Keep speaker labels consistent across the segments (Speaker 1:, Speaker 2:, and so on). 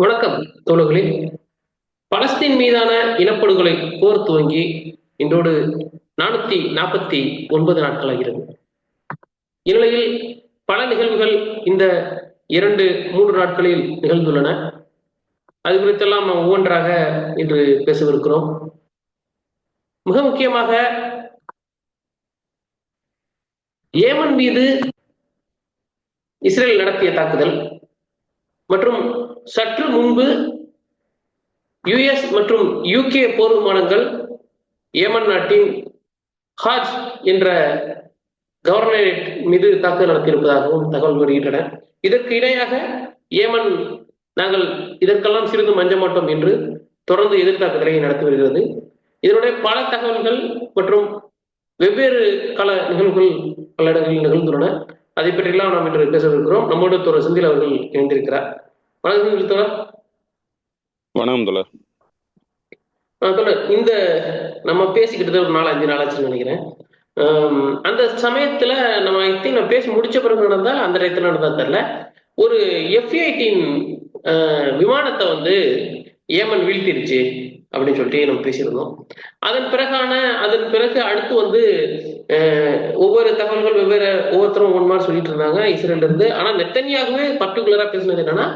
Speaker 1: வணக்கம் தோழர்களே. பலஸ்தீன் மீதான இனப்படுகொலை போர் துவங்கி இன்றோடு 449 நாட்களாகிறது. இந்நிலையில் பல நிகழ்வுகள் இந்த 2-3 நாட்களில் நிகழ்ந்துள்ளன. அது குறித்தெல்லாம் நாம் ஒவ்வொன்றாக இன்று பேசவிருக்கிறோம். மிக முக்கியமாக ஏமன் மீது இஸ்ரேல் நடத்திய தாக்குதல் மற்றும் சற்று முன்பு யுஎஸ் மற்றும் யூகே போர் விமானங்கள் ஏமன் நாட்டின் ஹாஜ் என்ற கவர்னரேட் மீது தாக்குதல் நடத்தியிருப்பதாகவும் தகவல் வருகின்றன. இதற்கு இணையாக ஏமன் நாங்கள் இதற்கெல்லாம் சிறிது மஞ்ச மாட்டோம் என்று தொடர்ந்து எதிர்த்தாக்குதலை நடத்தி வருகிறது. இதனுடைய பல தகவல்கள் மற்றும் வெவ்வேறு கள நிகழ்வுகள் பல இடங்களில் நிகழ்ந்துள்ளன. அதை பற்றியெல்லாம் நாம் இன்று பேசவிருக்கிறோம். நம்மோடு தோழர் செந்தில் அவர்கள் இணைந்திருக்கிறார். வணக்கம் தோழர்.
Speaker 2: வணக்கம் தோழர்.
Speaker 1: தோழர், இந்த நம்ம பேசிக்கிட்டு ஒரு 4-5 நாளாச்சுன்னு நினைக்கிறேன். அந்த சமயத்துல நான் பேசி முடிச்ச பிறகு நடந்தா அந்த இடத்துல நடந்தா தெரியல, ஒரு F-18 விமானத்தை வந்து ஏமன் வீழ்த்திருச்சு அப்படின்னு சொல்லிட்டு நம்ம பேசியிருந்தோம். அதன் பிறகு அடுத்து வந்து ஒவ்வொரு தகவல்கள் வெவ்வேறு ஒவ்வொருத்தரும் ஒன் மாதிரி சொல்லிட்டு இருந்தாங்க இஸ்ரேல்ல இருந்து. ஆனா நெத்தனியாகவே பர்டிகுலரா பேசினது என்னன்னா,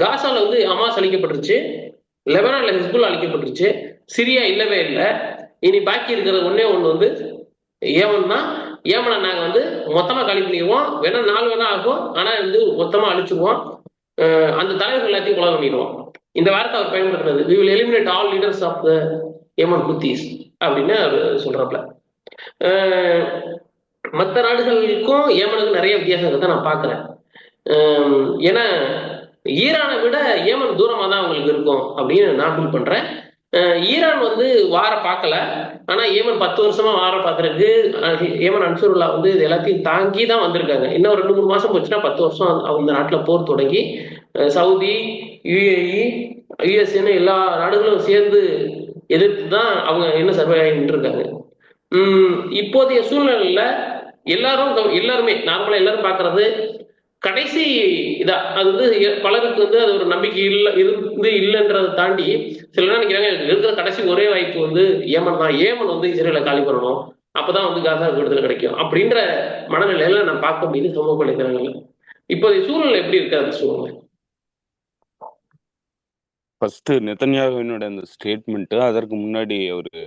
Speaker 1: காசால வந்து ஹமாஸ் அழிக்கப்பட்டுருச்சு, லெபனான்ல ஹிஸ்புல்லா அழிக்கப்பட்டுருச்சு, சிரியா இல்லவே இல்லை, இனி பாக்கி இருக்கிறது ஒன்னே ஒண்ணு வந்து ஏமன் தான். ஏமனை நாங்க வந்து மொத்தமா காலி பண்ணிடுவோம், வேணா 4 வேணா ஆகும், ஆனா வந்து மொத்தமா அழிச்சிருவோம், அந்த தலைவர்கள் எல்லாத்தையும் கொலை பண்ணிடுவோம். இந்த வார்த்தை அவர் பயன்படுத்துறது, we will eliminate all leaders of the Yemen Houthis அப்படின்னு அவர் சொல்றாப்ல. மற்ற நாடுகளுக்கும் ஏமனுக்கும் நிறைய வித்தியாசத்தை தான் நான் பார்க்கிறேன். ஏன்னா ஈரானை விட ஏமன் தூரமா தான் அவங்களுக்கு இருக்கும் அப்படின்னு நான் ஃபீல் பண்றேன். ஈரான் வந்து வார பார்க்கல, ஆனா ஏமன் 10 வருஷமா வார பார்க்கறதுக்கு ஏமன் அன்சருல்லா வந்து இது எல்லாத்தையும் தாங்கி தான் வந்திருக்காங்க. இன்னும் 2-3 மாசம் போச்சுன்னா 10 வருஷம் அவங்க நாட்டில் போர் தொடங்கி சவுதி, யுஏஇ, யுஎஸ்ஏன்னு எல்லா நாடுகளும் சேர்ந்து எதிர்த்து தான் அவங்க என்ன சர்வே ஆகிட்டு இருக்காங்க. இப்போதைய சூழ்நிலையில எல்லாருமே நார்மலா எல்லாரும் பார்க்கறது கடைசி இதா, அது வந்து பலருக்கு வந்து அது ஒரு நம்பிக்கை இல்லைன்றதை தாண்டி சில நினைக்கிறாங்க இருக்கிற கடைசி ஒரே வாய்ப்பு வந்து ஏமன் தான். ஏமன் வந்து இஸ்ரேலை காலி பண்ணணும், அப்பதான் வந்து காசா விடுதலை கிடைக்கும் அப்படின்ற மனநிலையில நான் பார்க்க முடியுது சமூக வலைதளங்கள்ல. இப்போதைய சூழ்நிலை எப்படி இருக்கு அந்த சூழ்நிலை?
Speaker 2: ஃபர்ஸ்ட் நெத்தன்யாகுவினோட அந்த ஸ்டேட்மெண்ட், அதற்கு முன்னாடி அவரு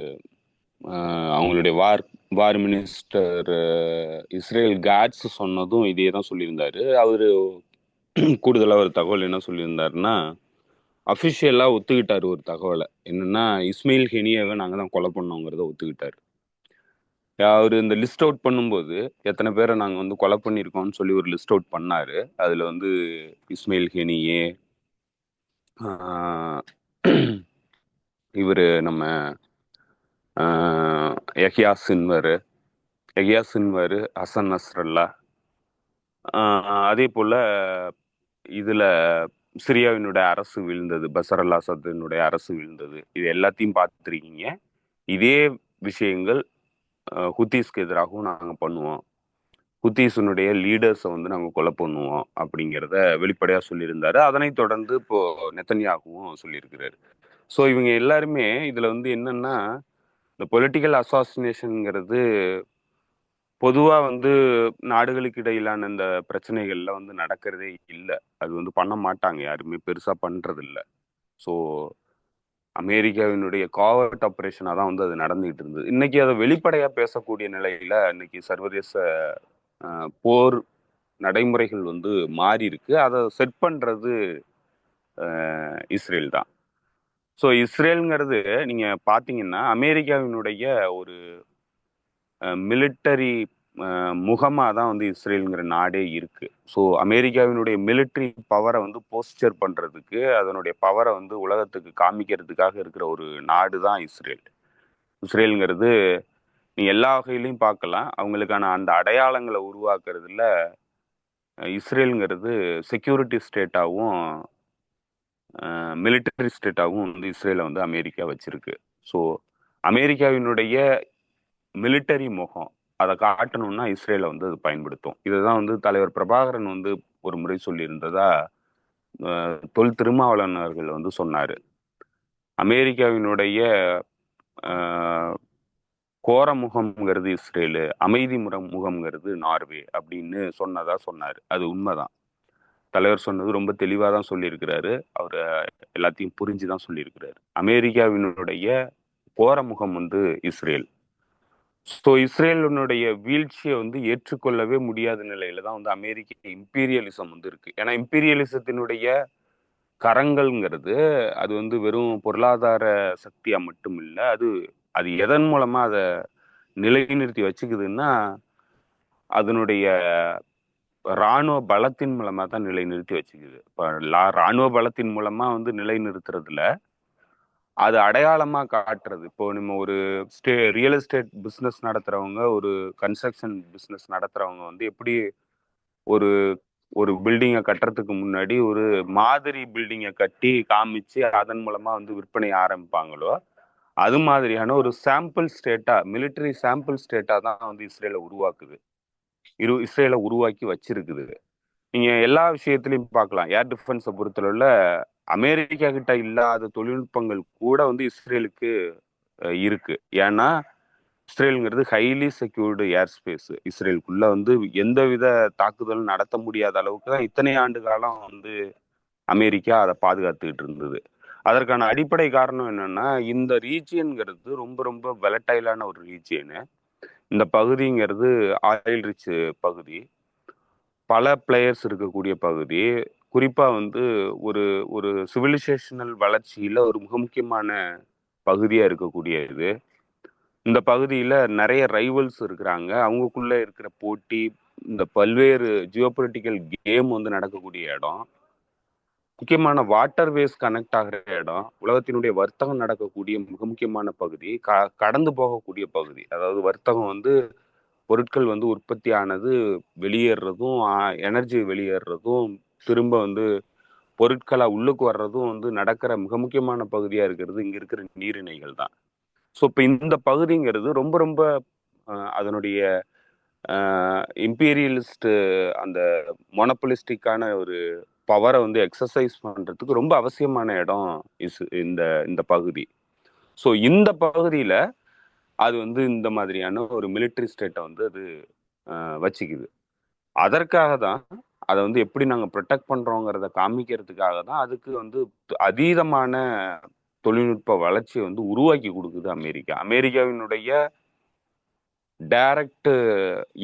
Speaker 2: அவங்களுடைய வார் மினிஸ்டர் இஸ்ரேல் காட்ஸ் சொன்னதும் இதே தான் சொல்லியிருந்தாரு. அவரு கூடுதலாக ஒரு தகவல் என்ன சொல்லியிருந்தாருன்னா, அஃபிஷியலா ஒத்துக்கிட்டாரு ஒரு தகவலை, என்னன்னா இஸ்மாயில் ஹெனியாவை நாங்கள் தான் கொலை பண்ணோங்கிறத ஒத்துக்கிட்டாரு. அவர் இந்த லிஸ்ட் அவுட் பண்ணும்போது எத்தனை பேரை நாங்கள் வந்து கொலை பண்ணியிருக்கோம்னு சொல்லி ஒரு லிஸ்ட் அவுட் பண்ணாரு. அதில் வந்து இஸ்மாயில் ஹெனியே, இவர் நம்ம யஹ்யா சின்வர், ஹசன் நஸ்ரல்லா, அதே போல் இதில் சிரியாவினுடைய அரசு வீழ்ந்தது, பஷர் அல் அசத்தினுடைய அரசு வீழ்ந்தது, இது எல்லாத்தையும் பார்த்துருக்கீங்க. இதே விஷயங்கள் ஹுத்தீஸ்க்கு எதிராகவும் நாங்கள் பண்ணுவோம், ஹுத்தீஸினுடைய லீடர்ஸை வந்து நாங்கள் கொலை பண்ணுவோம் அப்படிங்கிறத வெளிப்படையாக சொல்லியிருந்தாரு. அதனை தொடர்ந்து இப்போ நெத்தன்யாகுவும் சொல்லியிருக்கிறாரு. ஸோ இவங்க எல்லாருமே இதில் வந்து என்னன்னா, இந்த பொலிட்டிக்கல் அசாசினேஷனுங்கிறது பொதுவாக வந்து நாடுகளுக்கு இடையிலான இந்த பிரச்சனைகள்ல வந்து நடக்கிறதே இல்லை. அது வந்து பண்ண மாட்டாங்க, யாருமே பெருசாக பண்ணுறது இல்லை. ஸோ அமெரிக்காவினுடைய காவர்ட் ஆப்ரேஷனாக தான் வந்து அது நடந்துகிட்டு இருந்தது. இன்னைக்கு அதை வெளிப்படையாக பேசக்கூடிய நிலையில இன்னைக்கு சர்வதேச போர் நடைமுறைகள் வந்து மாறி இருக்கு. அதை செட் பண்றது இஸ்ரேல் தான். ஸோ இஸ்ரேலுங்கிறது நீங்க பாத்தீங்கன்னா அமெரிக்காவினுடைய ஒரு மிலிட்டரி முகமாக தான் வந்து இஸ்ரேலுங்கிற நாடே இருக்கு. ஸோ அமெரிக்காவினுடைய மிலிட்ரி பவரை வந்து போஸ்டர் பண்றதுக்கு, அதனுடைய பவரை வந்து உலகத்துக்கு காமிக்கிறதுக்காக இருக்கிற ஒரு நாடு தான் இஸ்ரேல். இஸ்ரேலுங்கிறது நீ எல்லா வகையிலையும் பார்க்கலாம். அவங்களுக்கான அந்த அடையாளங்களை உருவாக்குறதுல இஸ்ரேலுங்கிறது செக்யூரிட்டி ஸ்டேட்டாகவும் மிலிட்டரி ஸ்டேட்டாகவும் வந்து இஸ்ரேலை வந்து அமெரிக்கா வச்சிருக்கு. ஸோ அமெரிக்காவினுடைய மிலிட்டரி முகம் அதை காட்டணும்னா இஸ்ரேலை வந்து அது பயன்படுத்தும். இதுதான் வந்து தலைவர் பிரபாகரன் வந்து ஒரு முறை சொல்லியிருந்ததா தொல் திருமாவளவன் அவர்கள் வந்து சொன்னாரு. அமெரிக்காவினுடைய கோர முகம்ங்கிறது இஸ்ரேலு, அமைதி முகம்ங்கிறது நார்வே அப்படின்னு சொன்னாரு. அது உண்மைதான். தலைவர் சொன்னது ரொம்ப தெளிவாக தான் சொல்லியிருக்கிறாரு. அவர் எல்லாத்தையும் புரிஞ்சுதான் சொல்லியிருக்கிறாரு. அமெரிக்காவினுடைய கோர முகம் வந்து இஸ்ரேல். ஸோ இஸ்ரேலினுடைய வீழ்ச்சியை வந்து ஏற்றுக்கொள்ளவே முடியாத நிலையில தான் வந்து அமெரிக்க இம்பீரியலிசம் வந்து இருக்கு. ஏன்னா இம்பீரியலிசத்தினுடைய கரங்கள்ங்கிறது அது வந்து வெறும் பொருளாதார சக்தியா மட்டும் இல்லை, அது எதன் மூலமா அதை நிலைநிறுத்தி வச்சுக்குதுன்னா அதனுடைய இராணுவ பலத்தின் மூலமா தான் நிலைநிறுத்தி வச்சுக்குது. இப்போ இராணுவ பலத்தின் மூலமா வந்து நிலைநிறுத்துறதுல அது அடையாளமா காட்டுறது. இப்போ நம்ம ஒரு ரியல் எஸ்டேட் பிஸ்னஸ் நடத்துறவங்க, ஒரு கன்ஸ்ட்ரக்ஷன் பிஸ்னஸ் நடத்துறவங்க வந்து எப்படி ஒரு ஒரு பில்டிங்கை கட்டுறதுக்கு முன்னாடி ஒரு மாதிரி பில்டிங்கை கட்டி காமிச்சு அதன் மூலமா வந்து விற்பனை ஆரம்பிப்பாங்களோ, அது மாதிரியான ஒரு சாம்பிள் ஸ்டேட்டா, மிலிட்டரி சாம்பிள் ஸ்டேட்டா தான் வந்து இஸ்ரேலை உருவாக்கி வச்சிருக்குது. நீங்க எல்லா விஷயத்திலையும் பார்க்கலாம். ஏர் டிஃபென்ஸை பொறுத்தளவுல அமெரிக்கா கிட்ட இல்லாத தொழில்நுட்பங்கள் கூட வந்து இஸ்ரேலுக்கு இருக்கு. ஏன்னா இஸ்ரேலுங்கிறது ஹைலி செக்யூர்டு ஏர் ஸ்பேஸ். இஸ்ரேலுக்குள்ள வந்து எந்தவித தாக்குதலும் நடத்த முடியாத அளவுக்கு தான் இத்தனை ஆண்டு காலம் வந்து அமெரிக்கா அதை பாதுகாத்துக்கிட்டு இருந்தது. அதற்கான அடிப்படை காரணம் என்னன்னா, இந்த ரீஜியன்கிறது ரொம்ப ரொம்ப வெலட்டைலான ஒரு ரீஜியனு. இந்த பகுதிங்கிறது ஆயில் ரிச் பகுதி, பல பிளேயர்ஸ் இருக்கக்கூடிய பகுதி, குறிப்பா வந்து ஒரு ஒரு சிவிலைசேஷனல் வளர்ச்சியில ஒரு மிக முக்கியமான பகுதியா இருக்கக்கூடிய இது. இந்த பகுதியில நிறைய ரைவல்ஸ் இருக்கிறாங்க. அவங்களுக்குள்ள இருக்கிற போட்டி, இந்த பல்வேறு ஜியோபொலிட்டிக்கல் கேம் வந்து நடக்கக்கூடிய இடம், முக்கியமான வாட்டர்வேஸ் கனெக்ட் ஆகிற இடம், உலகத்தினுடைய வர்த்தகம் நடக்கக்கூடிய மிக முக்கியமான பகுதி, கடந்து போகக்கூடிய பகுதி. அதாவது வர்த்தகம் வந்து பொருட்கள் வந்து உற்பத்தி ஆனது வெளியேறதும், எனர்ஜி வெளியேறதும், திரும்ப வந்து பொருட்களா உள்ளுக்கு வர்றதும் வந்து நடக்கிற மிக முக்கியமான பகுதியா இருக்கிறது இங்க இருக்கிற நீரிணைகள் தான். ஸோ இப்போ இந்த பகுதிங்கிறது ரொம்ப ரொம்ப அதனுடைய இம்பீரியலிஸ்ட் அந்த மொனப்பலிஸ்டிக்கான ஒரு பவரை வந்து எக்ஸசைஸ் பண்றதுக்கு ரொம்ப அவசியமான இடம் இந்த இந்த பகுதி. ஸோ இந்த பகுதியில அது வந்து இந்த மாதிரியான ஒரு மிலிட்டரி ஸ்டேட்டை வந்து அது வச்சுக்குது. அதற்காக தான் அதை வந்து எப்படி நாங்கள் ப்ரொடெக்ட் பண்றோங்கிறத காமிக்கிறதுக்காக தான் அதுக்கு வந்து அதீதமான தொழில்நுட்ப வளர்ச்சியை வந்து உருவாக்கி கொடுக்குது அமெரிக்கா. அமெரிக்காவினுடைய டைரக்ட்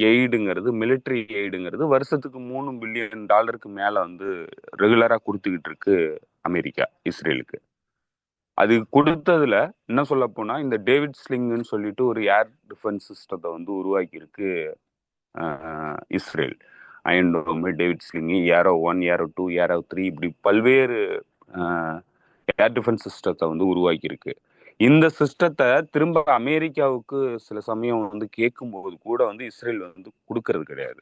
Speaker 2: எய்டுங்கிறது, மிலிட்டரி எய்டுங்கிறது வருஷத்துக்கு $3 பில்லியன் மேல வந்து ரெகுலரா கொடுத்துக்கிட்டு இருக்கு அமெரிக்கா இஸ்ரேலுக்கு. அது கொடுத்ததுல என்ன சொல்ல போனா இந்த டேவிட் ஸ்லிங்னு சொல்லிட்டு ஒரு ஏர் டிஃபென்ஸ் சிஸ்டத்தை வந்து உருவாக்கி இருக்கு Israel. Iron dome, David sling, arrow 1, arrow 2, arrow 3 இப்படி பல்வேறு ஏர் டிஃபென்ஸ் சிஸ்டத்தை வந்து உருவாக்கி இருக்கு. இந்த சிஸ்டத்தை திரும்ப அமெரிக்காவுக்கு சில சமயம் வந்து கேட்கும்போது கூட வந்து இஸ்ரேல் வந்து கொடுக்கறது கிடையாது.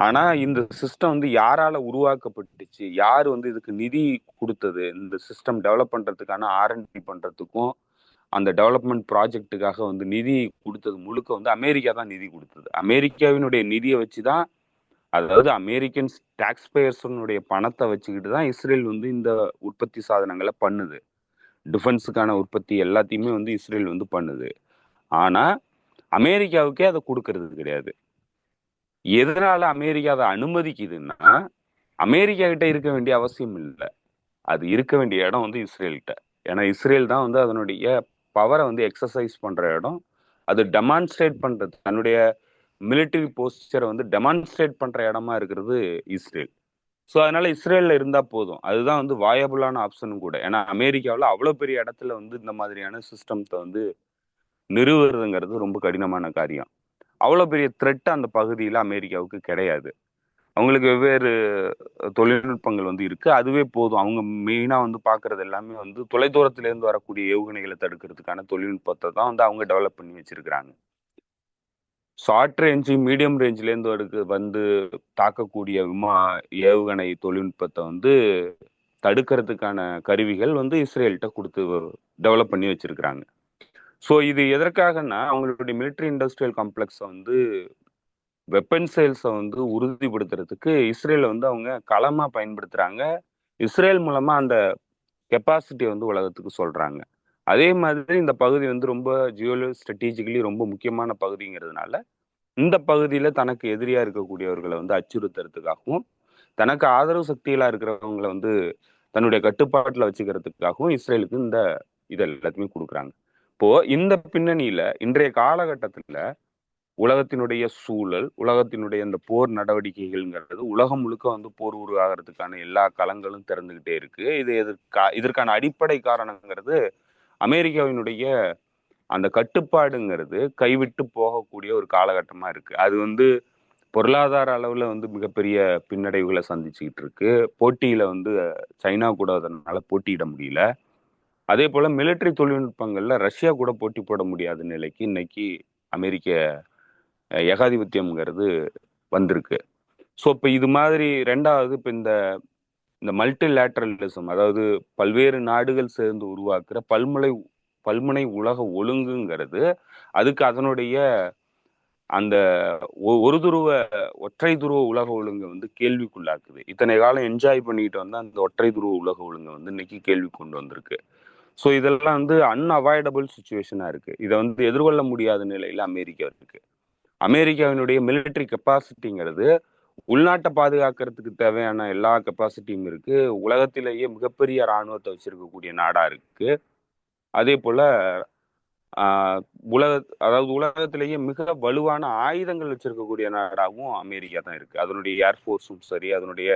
Speaker 2: ஆனா இந்த சிஸ்டம் வந்து யாரால உருவாக்கப்பட்டுச்சு, யார் வந்து இதுக்கு நிதி கொடுத்தது, இந்த சிஸ்டம் டெவலப் பண்றதுக்கான R&D பண்றதுக்கும் அந்த டெவலப்மெண்ட் ப்ராஜெக்டுக்காக வந்து நிதி கொடுத்தது முழுக்க வந்து அமெரிக்கா தான் நிதி கொடுத்தது. அமெரிக்காவினுடைய நிதியை வச்சுதான், அதாவது அமெரிக்கன் டாக்ஸ் பேயர்ஸனுடைய பணத்தை வச்சுக்கிட்டு தான் இஸ்ரேல் வந்து இந்த உற்பத்தி சாதனங்களை பண்ணுது. டிஃபென்ஸுக்கான உற்பத்தி எல்லாத்தையுமே வந்து இஸ்ரேல் வந்து பண்ணுது. ஆனா அமெரிக்காவுக்கே அதை கொடுக்கறது கிடையாது. எதனால அமெரிக்கா அதை அனுமதிக்குதுன்னா, அமெரிக்கா கிட்ட இருக்க வேண்டிய அவசியம் இல்லை, அது இருக்க வேண்டிய இடம் வந்து இஸ்ரேல்கிட்ட. ஏன்னா இஸ்ரேல் தான் வந்து அதனுடைய பவரை வந்து எக்ஸசைஸ் பண்ற இடம். அது டெமான்ஸ்ட்ரேட் பண்றது, தன்னுடைய மிலிட்டரி போஸ்டரை வந்து டெமான்ஸ்ட்ரேட் பண்ற இடமா இருக்கிறது இஸ்ரேல். ஸோ அதனால இஸ்ரேல்ல இருந்தா போதும், அதுதான் வந்து வாயபிளான ஆப்ஷனும் கூட. ஏன்னா அமெரிக்காவில் அவ்வளோ பெரிய இடத்துல வந்து இந்த மாதிரியான சிஸ்டம்ஸை வந்து நிறுவுறதுங்கிறது ரொம்ப கடினமான காரியம். அவ்வளோ பெரிய த்ரெட் அந்த பகுதியில் அமெரிக்காவுக்கு கிடையாது. அவங்களுக்கு வெவ்வேறு தொழில்நுட்பங்கள் வந்து இருக்கு, அதுவே போதும். அவங்க மெயினா வந்து பாக்குறது எல்லாமே வந்து தொலைதூரத்துல இருந்து வரக்கூடிய ஏவுகணைகளை தடுக்கிறதுக்கான தொழில்நுட்பத்தை தான் வந்து அவங்க டெவலப் பண்ணி வச்சிருக்கிறாங்க. ஷார்ட் ரேஞ்சு, மீடியம் ரேஞ்சில இருந்து வந்து தாக்கக்கூடிய ஏவுகணை தொழில்நுட்பத்தை வந்து தடுக்கிறதுக்கான கருவிகள் வந்து இஸ்ரேல்கிட்ட கொடுத்து டெவலப் பண்ணி வச்சிருக்கிறாங்க. ஸோ இது எதற்காகன்னா, அவங்களுடைய மிலிட்டரி இண்டஸ்ட்ரியல் காம்ப்ளெக்ஸை வந்து வெப்பன் சேல்ஸை வந்து உறுதிப்படுத்துறதுக்கு இஸ்ரேலை வந்து அவங்க களமா பயன்படுத்துறாங்க. இஸ்ரேல் மூலமா அந்த கெப்பாசிட்டி வந்து உலகத்துக்கு சொல்றாங்க. அதே மாதிரி இந்த பகுதி வந்து ரொம்ப ஸ்ட்ராட்டஜிக்கலி ரொம்ப முக்கியமான பகுதிங்கிறதுனால இந்த பகுதியில தனக்கு எதிரியா இருக்கக்கூடியவர்களை வந்து அச்சுறுத்துறதுக்காகவும் தனக்கு ஆதரவு சக்திகளா இருக்கிறவங்களை வந்து தன்னுடைய கட்டுப்பாட்டுல வச்சுக்கிறதுக்காகவும் இஸ்ரேலுக்கு இந்த இது எல்லாத்தையுமே கொடுக்குறாங்க. இப்போ இந்த பின்னணியில இன்றைய காலகட்டத்துல உலகத்தினுடைய சூழல், உலகத்தினுடைய இந்த போர் நடவடிக்கைகள்ங்கிறது உலகம் முழுக்க வந்து போர் உருவாகிறதுக்கான எல்லா களங்களும் திறந்துகிட்டே இருக்கு. இதற்கான அடிப்படை காரணங்கிறது அமெரிக்காவினுடைய அந்த கட்டுப்பாடுங்கிறது கைவிட்டு போகக்கூடிய ஒரு காலகட்டமா இருக்கு. அது வந்து பொருளாதார அளவுல வந்து மிகப்பெரிய பின்னடைவுகளை சந்திச்சுக்கிட்டு இருக்கு. போட்டியில வந்து சைனா கூட அதனால போட்டியிட முடியல. அதே போல மிலிட்டரி தொழில்நுட்பங்கள்ல ரஷ்யா கூட போட்டி போட முடியாத நிலைக்கு இன்னைக்கு அமெரிக்க ஏகாதிபத்தியம்ங்கிறது வந்திருக்கு. ஸோ இப்போ இது மாதிரி ரெண்டாவது இப்போ இந்த இந்த மல்டிலேட்டரலிசம், அதாவது பல்வேறு நாடுகள் சேர்ந்து உருவாக்குற பல்முனை உலக ஒழுங்குங்கிறது அதுக்கு அதனுடைய அந்த ஒரு துருவ ஒற்றை துருவ உலக ஒழுங்கு வந்து கேள்விக்குள்ளாக்குது. இத்தனை காலம் என்ஜாய் பண்ணிட்டு வந்தா அந்த ஒற்றை துருவ உலக ஒழுங்கு வந்து இன்னைக்கு கேள்வி கொண்டு வந்திருக்கு. ஸோ இதெல்லாம் வந்து அன்அவாய்டபிள் சுச்சுவேஷனா இருக்கு. இதை வந்து எதிர்கொள்ள முடியாத நிலையில அமெரிக்கா இருக்கு. அமெரிக்காவினுடைய மிலிட்டரி கெப்பாசிட்டிங்கிறது உள்நாட்டை பாதுகாக்கிறதுக்கு தேவையான எல்லா கெப்பாசிட்டியும் இருக்கு. உலகத்திலேயே மிகப்பெரிய இராணுவத்தை வச்சிருக்கக்கூடிய நாடா இருக்கு. அதே போல அதாவது உலகத்திலேயே மிக வலுவான ஆயுதங்கள் வச்சிருக்கக்கூடிய நாடாகவும் அமெரிக்கா தான் இருக்கு. அதனுடைய ஏர்ஃபோர்ஸும் சரி, அதனுடைய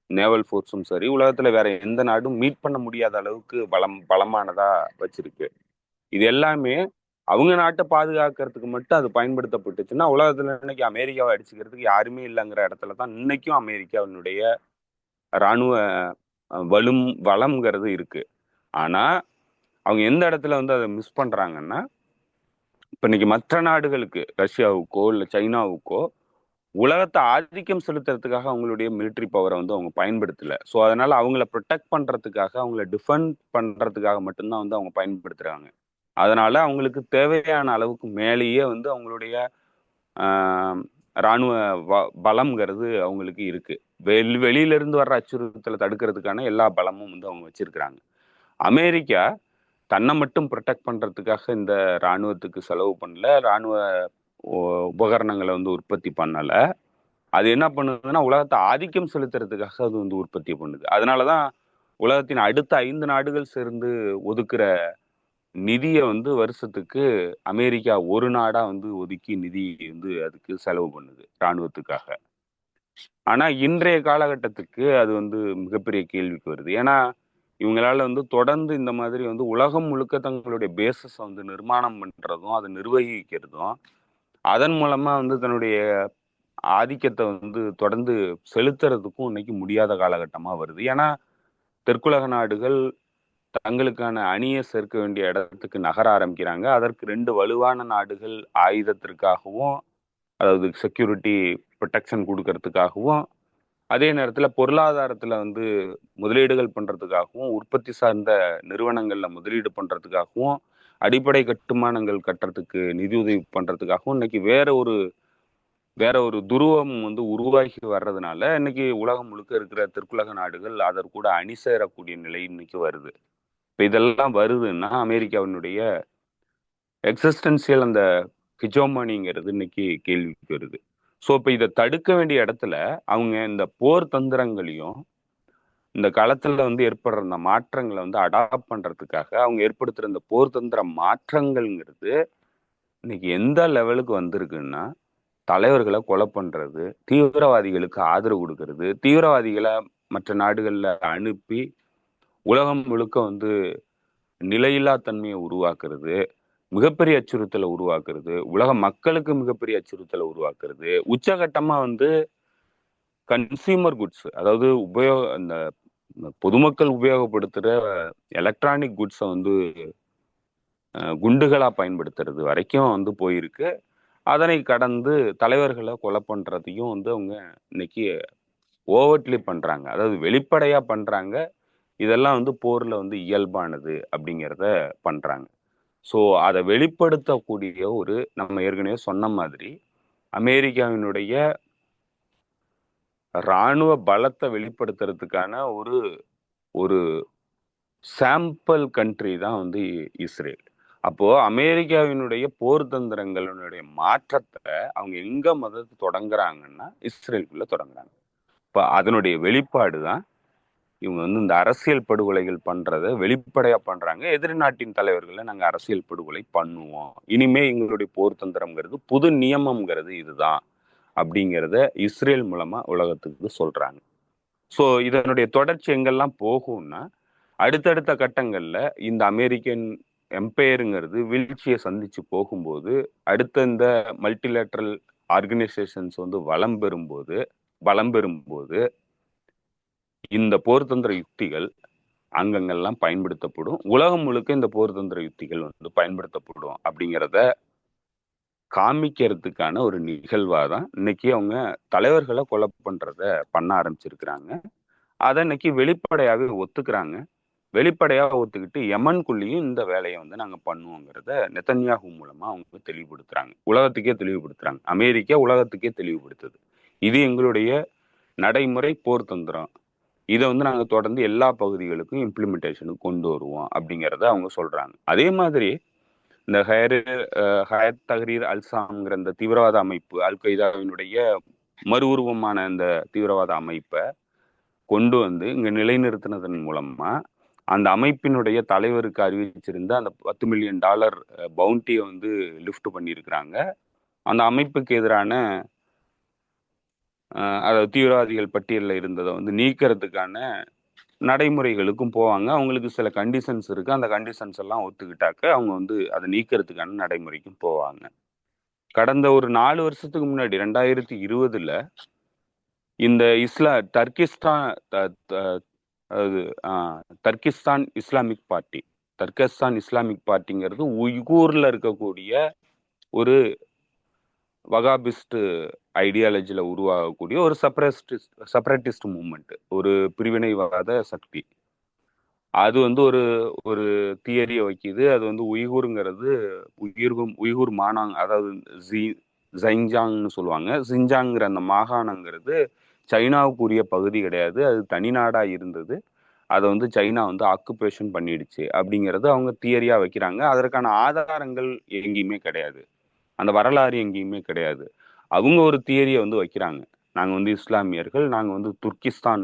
Speaker 2: நேவல் ஃபோர்ஸும் சரி, உலகத்துல வேற எந்த நாடும் மீட் பண்ண முடியாத அளவுக்கு பலமானதா வச்சிருக்கு. இது எல்லாமே அவங்க நாட்டை பாதுகாக்கிறதுக்கு மட்டும் அது பயன்படுத்தப்பட்டுச்சுன்னா உலகத்துல இன்னைக்கு அமெரிக்காவை அடிச்சுக்கிறதுக்கு யாருமே இல்லைங்கிற இடத்துல தான் இன்னைக்கும் அமெரிக்காவினுடைய இராணுவ வளம்ங்கிறது இருக்கு. ஆனா அவங்க எந்த இடத்துல வந்து அதை மிஸ் பண்றாங்கன்னா, இப்ப இன்னைக்கு மற்ற நாடுகளுக்கு ரஷ்யாவுக்கோ இல்லை சைனாவுக்கோ உலகத்தை ஆதிக்கம் செலுத்துறதுக்காக அவங்களுடைய மிலிட்டரி பவரை வந்து அவங்க பயன்படுத்தல. ஸோ அதனால அவங்கள ப்ரொடெக்ட் பண்றதுக்காக, அவங்கள டிஃபெண்ட் பண்றதுக்காக மட்டும்தான் வந்து அவங்க பயன்படுத்துறாங்க. அதனால அவங்களுக்கு தேவையான அளவுக்கு மேலேயே வந்து அவங்களுடைய இராணுவ பலம்ங்கிறது அவங்களுக்கு இருக்கு. வெளியில இருந்து வர்ற அச்சுறுத்தலை தடுக்கிறதுக்கான எல்லா பலமும் வந்து அவங்க வச்சிருக்கிறாங்க. அமெரிக்கா தன்னை மட்டும் ப்ரொடெக்ட் பண்றதுக்காக இந்த இராணுவத்துக்கு செலவு பண்ணல, இராணுவ உபகரணங்களை வந்து உற்பத்தி பண்ணல. அது என்ன பண்ணுதுன்னா உலகத்தை ஆதிக்கம் செலுத்துறதுக்காக அது வந்து உற்பத்தி பண்ணுது. அதனாலதான் உலகத்தின் அடுத்த 5 நாடுகள் சேர்ந்து ஒதுக்குற நிதியை வந்து வருஷத்துக்கு அமெரிக்கா ஒரு நாடா வந்து ஒதுக்கி நிதி வந்து அதுக்கு செலவு பண்ணுது இராணுவத்துக்காக. ஆனா இன்றைய காலகட்டத்துக்கு அது வந்து மிகப்பெரிய கேள்விக்கு வருது. ஏன்னா இவங்களால வந்து தொடர்ந்து இந்த மாதிரி வந்து உலகம் முழுக்க தங்களுடைய பேசஸ் வந்து நிர்மாணம் பண்றதும் அதை நிர்வகிக்கிறதும் அதன் மூலமா வந்து தன்னுடைய ஆதிக்கத்தை வந்து தொடர்ந்து செலுத்துறதுக்கும் இன்னைக்கு முடியாத காலகட்டமா வருது. ஏன்னா தெற்குலக நாடுகள் தங்களுக்கான அணியை சேர்க்க வேண்டிய இடத்துக்கு நகர ஆரம்பிக்கிறாங்க. அதற்கு 2 வலுவான நாடுகள் ஆயுதத்திற்காகவும், அதாவது செக்யூரிட்டி ப்ரொடெக்ஷன் கொடுக்கறதுக்காகவும், அதே நேரத்துல பொருளாதாரத்துல வந்து முதலீடுகள் பண்றதுக்காகவும், உற்பத்தி சார்ந்த நிறுவனங்கள்ல முதலீடு பண்றதுக்காகவும், அடிப்படை கட்டுமானங்கள் கட்டுறதுக்கு நிதியுதவி பண்றதுக்காகவும் இன்னைக்கு வேற ஒரு துருவம் வந்து உருவாகி வர்றதுனால இன்னைக்கு உலகம் முழுக்க இருக்கிற தெற்குலக நாடுகள் அதற்கூட அணி சேரக்கூடிய நிலை இன்னைக்கு வருது. இப்போ இதெல்லாம் வருதுன்னா அமெரிக்காவினுடைய எக்ஸிஸ்டன்சியல் அந்த ஹிஜோமனிங்கிறது இன்னைக்கு கேள்விக்கு வருது. ஸோ இப்போ இதை தடுக்க வேண்டிய இடத்துல அவங்க இந்த போர் தந்திரங்களையும் இந்த களத்துல வந்து ஏற்படுற இந்த மாற்றங்களை வந்து அடாப்ட் பண்றதுக்காக அவங்க ஏற்படுத்துற இந்த போர் தந்திர மாற்றங்கள்ங்கிறது இன்னைக்கு எந்த லெவலுக்கு வந்திருக்குன்னா, தலைவர்களை கொலை பண்றது, தீவிரவாதிகளுக்கு ஆதரவு கொடுக்கறது, தீவிரவாதிகளை மற்ற நாடுகள்ல அனுப்பி உலகம் முழுக்க வந்து நிலையில்லா தன்மையை உருவாக்குறது, மிகப்பெரிய அச்சுறுத்தலை உருவாக்குறது, உலக மக்களுக்கு மிகப்பெரிய அச்சுறுத்தலை உருவாக்குறது, உச்சகட்டமா வந்து கன்சியூமர் குட்ஸ், அதாவது இந்த பொதுமக்கள் உபயோகப்படுத்துற எலக்ட்ரானிக் குட்ஸை வந்து குண்டுகளா பயன்படுத்துறது வரைக்கும் வந்து போயிருக்கு. அதனை கடந்து தலைவர்களை கொலை பண்றதையும் வந்து அவங்க இன்னைக்கு ஓவர்ட்லி பண்றாங்க. அதாவது வெளிப்படையா பண்றாங்க. இதெல்லாம் வந்து போர்ல வந்து இயல்பானது அப்படிங்கிறத பண்றாங்க. ஸோ அதை வெளிப்படுத்தக்கூடிய ஒரு நம்ம ஏற்கனவே சொன்ன மாதிரி அமெரிக்காவினுடைய இராணுவ பலத்தை வெளிப்படுத்துறதுக்கான ஒரு ஒரு சாம்பிள் கண்ட்ரி தான் வந்து இஸ்ரேல். அப்போ அமெரிக்காவினுடைய போர் தந்திரங்களுடைய மாற்றத்தை அவங்க எங்க முதல் தொடங்குறாங்கன்னா இஸ்ரேலுக்குள்ள தொடங்குறாங்க. இப்ப அதனுடைய வெளிப்பாடு தான் இவங்க வந்து இந்த அரசியல் படுகொலைகள் பண்றத வெளிப்படையா பண்றாங்க. எதிரி நாட்டின் தலைவர்களை நாங்க அரசியல் படுகொலை பண்ணுவோம், இனிமே எங்களுடைய போர் தந்திரம்ங்கிறது புது நியமம்ங்கிறது இதுதான் அப்படிங்கிறத இஸ்ரேல் மூலமா உலகத்துக்கு சொல்றாங்க. ஸோ இதனுடைய தொடர்ச்சி எங்கெல்லாம் போகும்னா, அடுத்தடுத்த கட்டங்கள்ல இந்த அமெரிக்கன் எம்பையருங்கிறது வீழ்ச்சியை சந்திச்சு போகும்போது, அடுத்த இந்த மல்டிலேட்ரல் ஆர்கனைசேஷன்ஸ் வந்து வளம் பெறும்போது இந்த போர்த்தந்திர யுக்திகள் அங்கங்கெல்லாம் பயன்படுத்தப்படும். உலகம் முழுக்க இந்த போர்த்தந்திர யுக்திகள் வந்து பயன்படுத்தப்படும் அப்படிங்கிறத காமிக்கிறதுக்கான ஒரு நிகழ்வா தான் இன்னைக்கு அவங்க தலைவர்களை கொலை பண்றத பண்ண ஆரம்பிச்சிருக்கிறாங்க. அதை இன்னைக்கு வெளிப்படையாவே ஒத்துக்கிறாங்க. வெளிப்படையா ஒத்துக்கிட்டு யமன்குள்ளேயும் இந்த வேலையை வந்து நாங்க பண்ணுவோங்கிறத நெத்தன்யாகு மூலமா அவங்க தெளிவுபடுத்துறாங்க, உலகத்துக்கே தெளிவுபடுத்துறாங்க. அமெரிக்கா உலகத்துக்கே தெளிவுபடுத்துது, இது எங்களுடைய நடைமுறை போர் தந்திரம், இதை வந்து நாங்க தொடர்ந்து எல்லா பகுதிகளுக்கும் இம்ப்ளிமெண்டேஷனுக்கு கொண்டு வருவோம் அப்படிங்கிறத அவங்க சொல்றாங்க. அதே மாதிரி இந்த ஹயத் தஹ்ரீர் அல்சாம்ங்கிற இந்த தீவிரவாத அமைப்பு, அல் கொய்தாவினுடைய மறு உருவமான இந்த தீவிரவாத அமைப்பை கொண்டு வந்து இங்க நிலைநிறுத்தினதன் மூலமா அந்த அமைப்பினுடைய தலைவருக்கு அறிவிச்சிருந்த அந்த $10 மில்லியன் பவுண்டியை வந்து லிஃப்ட் பண்ணியிருக்கிறாங்க. அந்த அமைப்புக்கு எதிரான அதாவது தீவிரவாதிகள் பட்டியலில் இருந்ததை வந்து நீக்கிறதுக்கான நடைமுறைகளுக்கும் போவாங்க. அவங்களுக்கு சில கண்டிஷன்ஸ் இருக்கு, அந்த கண்டிஷன்ஸ் எல்லாம் ஒத்துக்கிட்டாக்க அவங்க வந்து அதை நீக்கிறதுக்கான நடைமுறைக்கும் போவாங்க. கடந்த ஒரு 4 வருஷத்துக்கு முன்னாடி 2020ல இந்த டர்கிஸ்தான் அதாவது தர்கிஸ்தான் இஸ்லாமிக் பார்ட்டிங்கிறது உய்கூர்ல இருக்கக்கூடிய ஒரு வகாபிஸ்ட் ஐடியாலஜில உருவாகக்கூடிய ஒரு செப்பரேட்டிஸ்ட் மூவ்மெண்ட், ஒரு பிரிவினைவாத சக்தி. அது வந்து ஒரு ஒரு தியரியை வைக்குது. அது வந்து உய்கூருங்கிறது உய்கூர் மானாங், அதாவது ஜைங்ஜாங்னு சொல்லுவாங்க. சிஞ்சாங்கிற அந்த மாகாணங்கிறது சைனாவுக்குரிய பகுதி கிடையாது, அது தனி நாடா இருந்தது. அதை வந்து சைனா வந்து ஆக்குபேஷன் பண்ணிடுச்சு அப்படிங்கிறது அவங்க தியரியா வைக்கிறாங்க. அதற்கான ஆதாரங்கள் எங்கேயுமே கிடையாது, அந்த வரலாறு எங்கேயுமே கிடையாது. அவங்க ஒரு தியரியை வந்து வைக்கிறாங்க, நாங்க வந்து இஸ்லாமியர்கள், நாங்க வந்து துர்கிஸ்தான்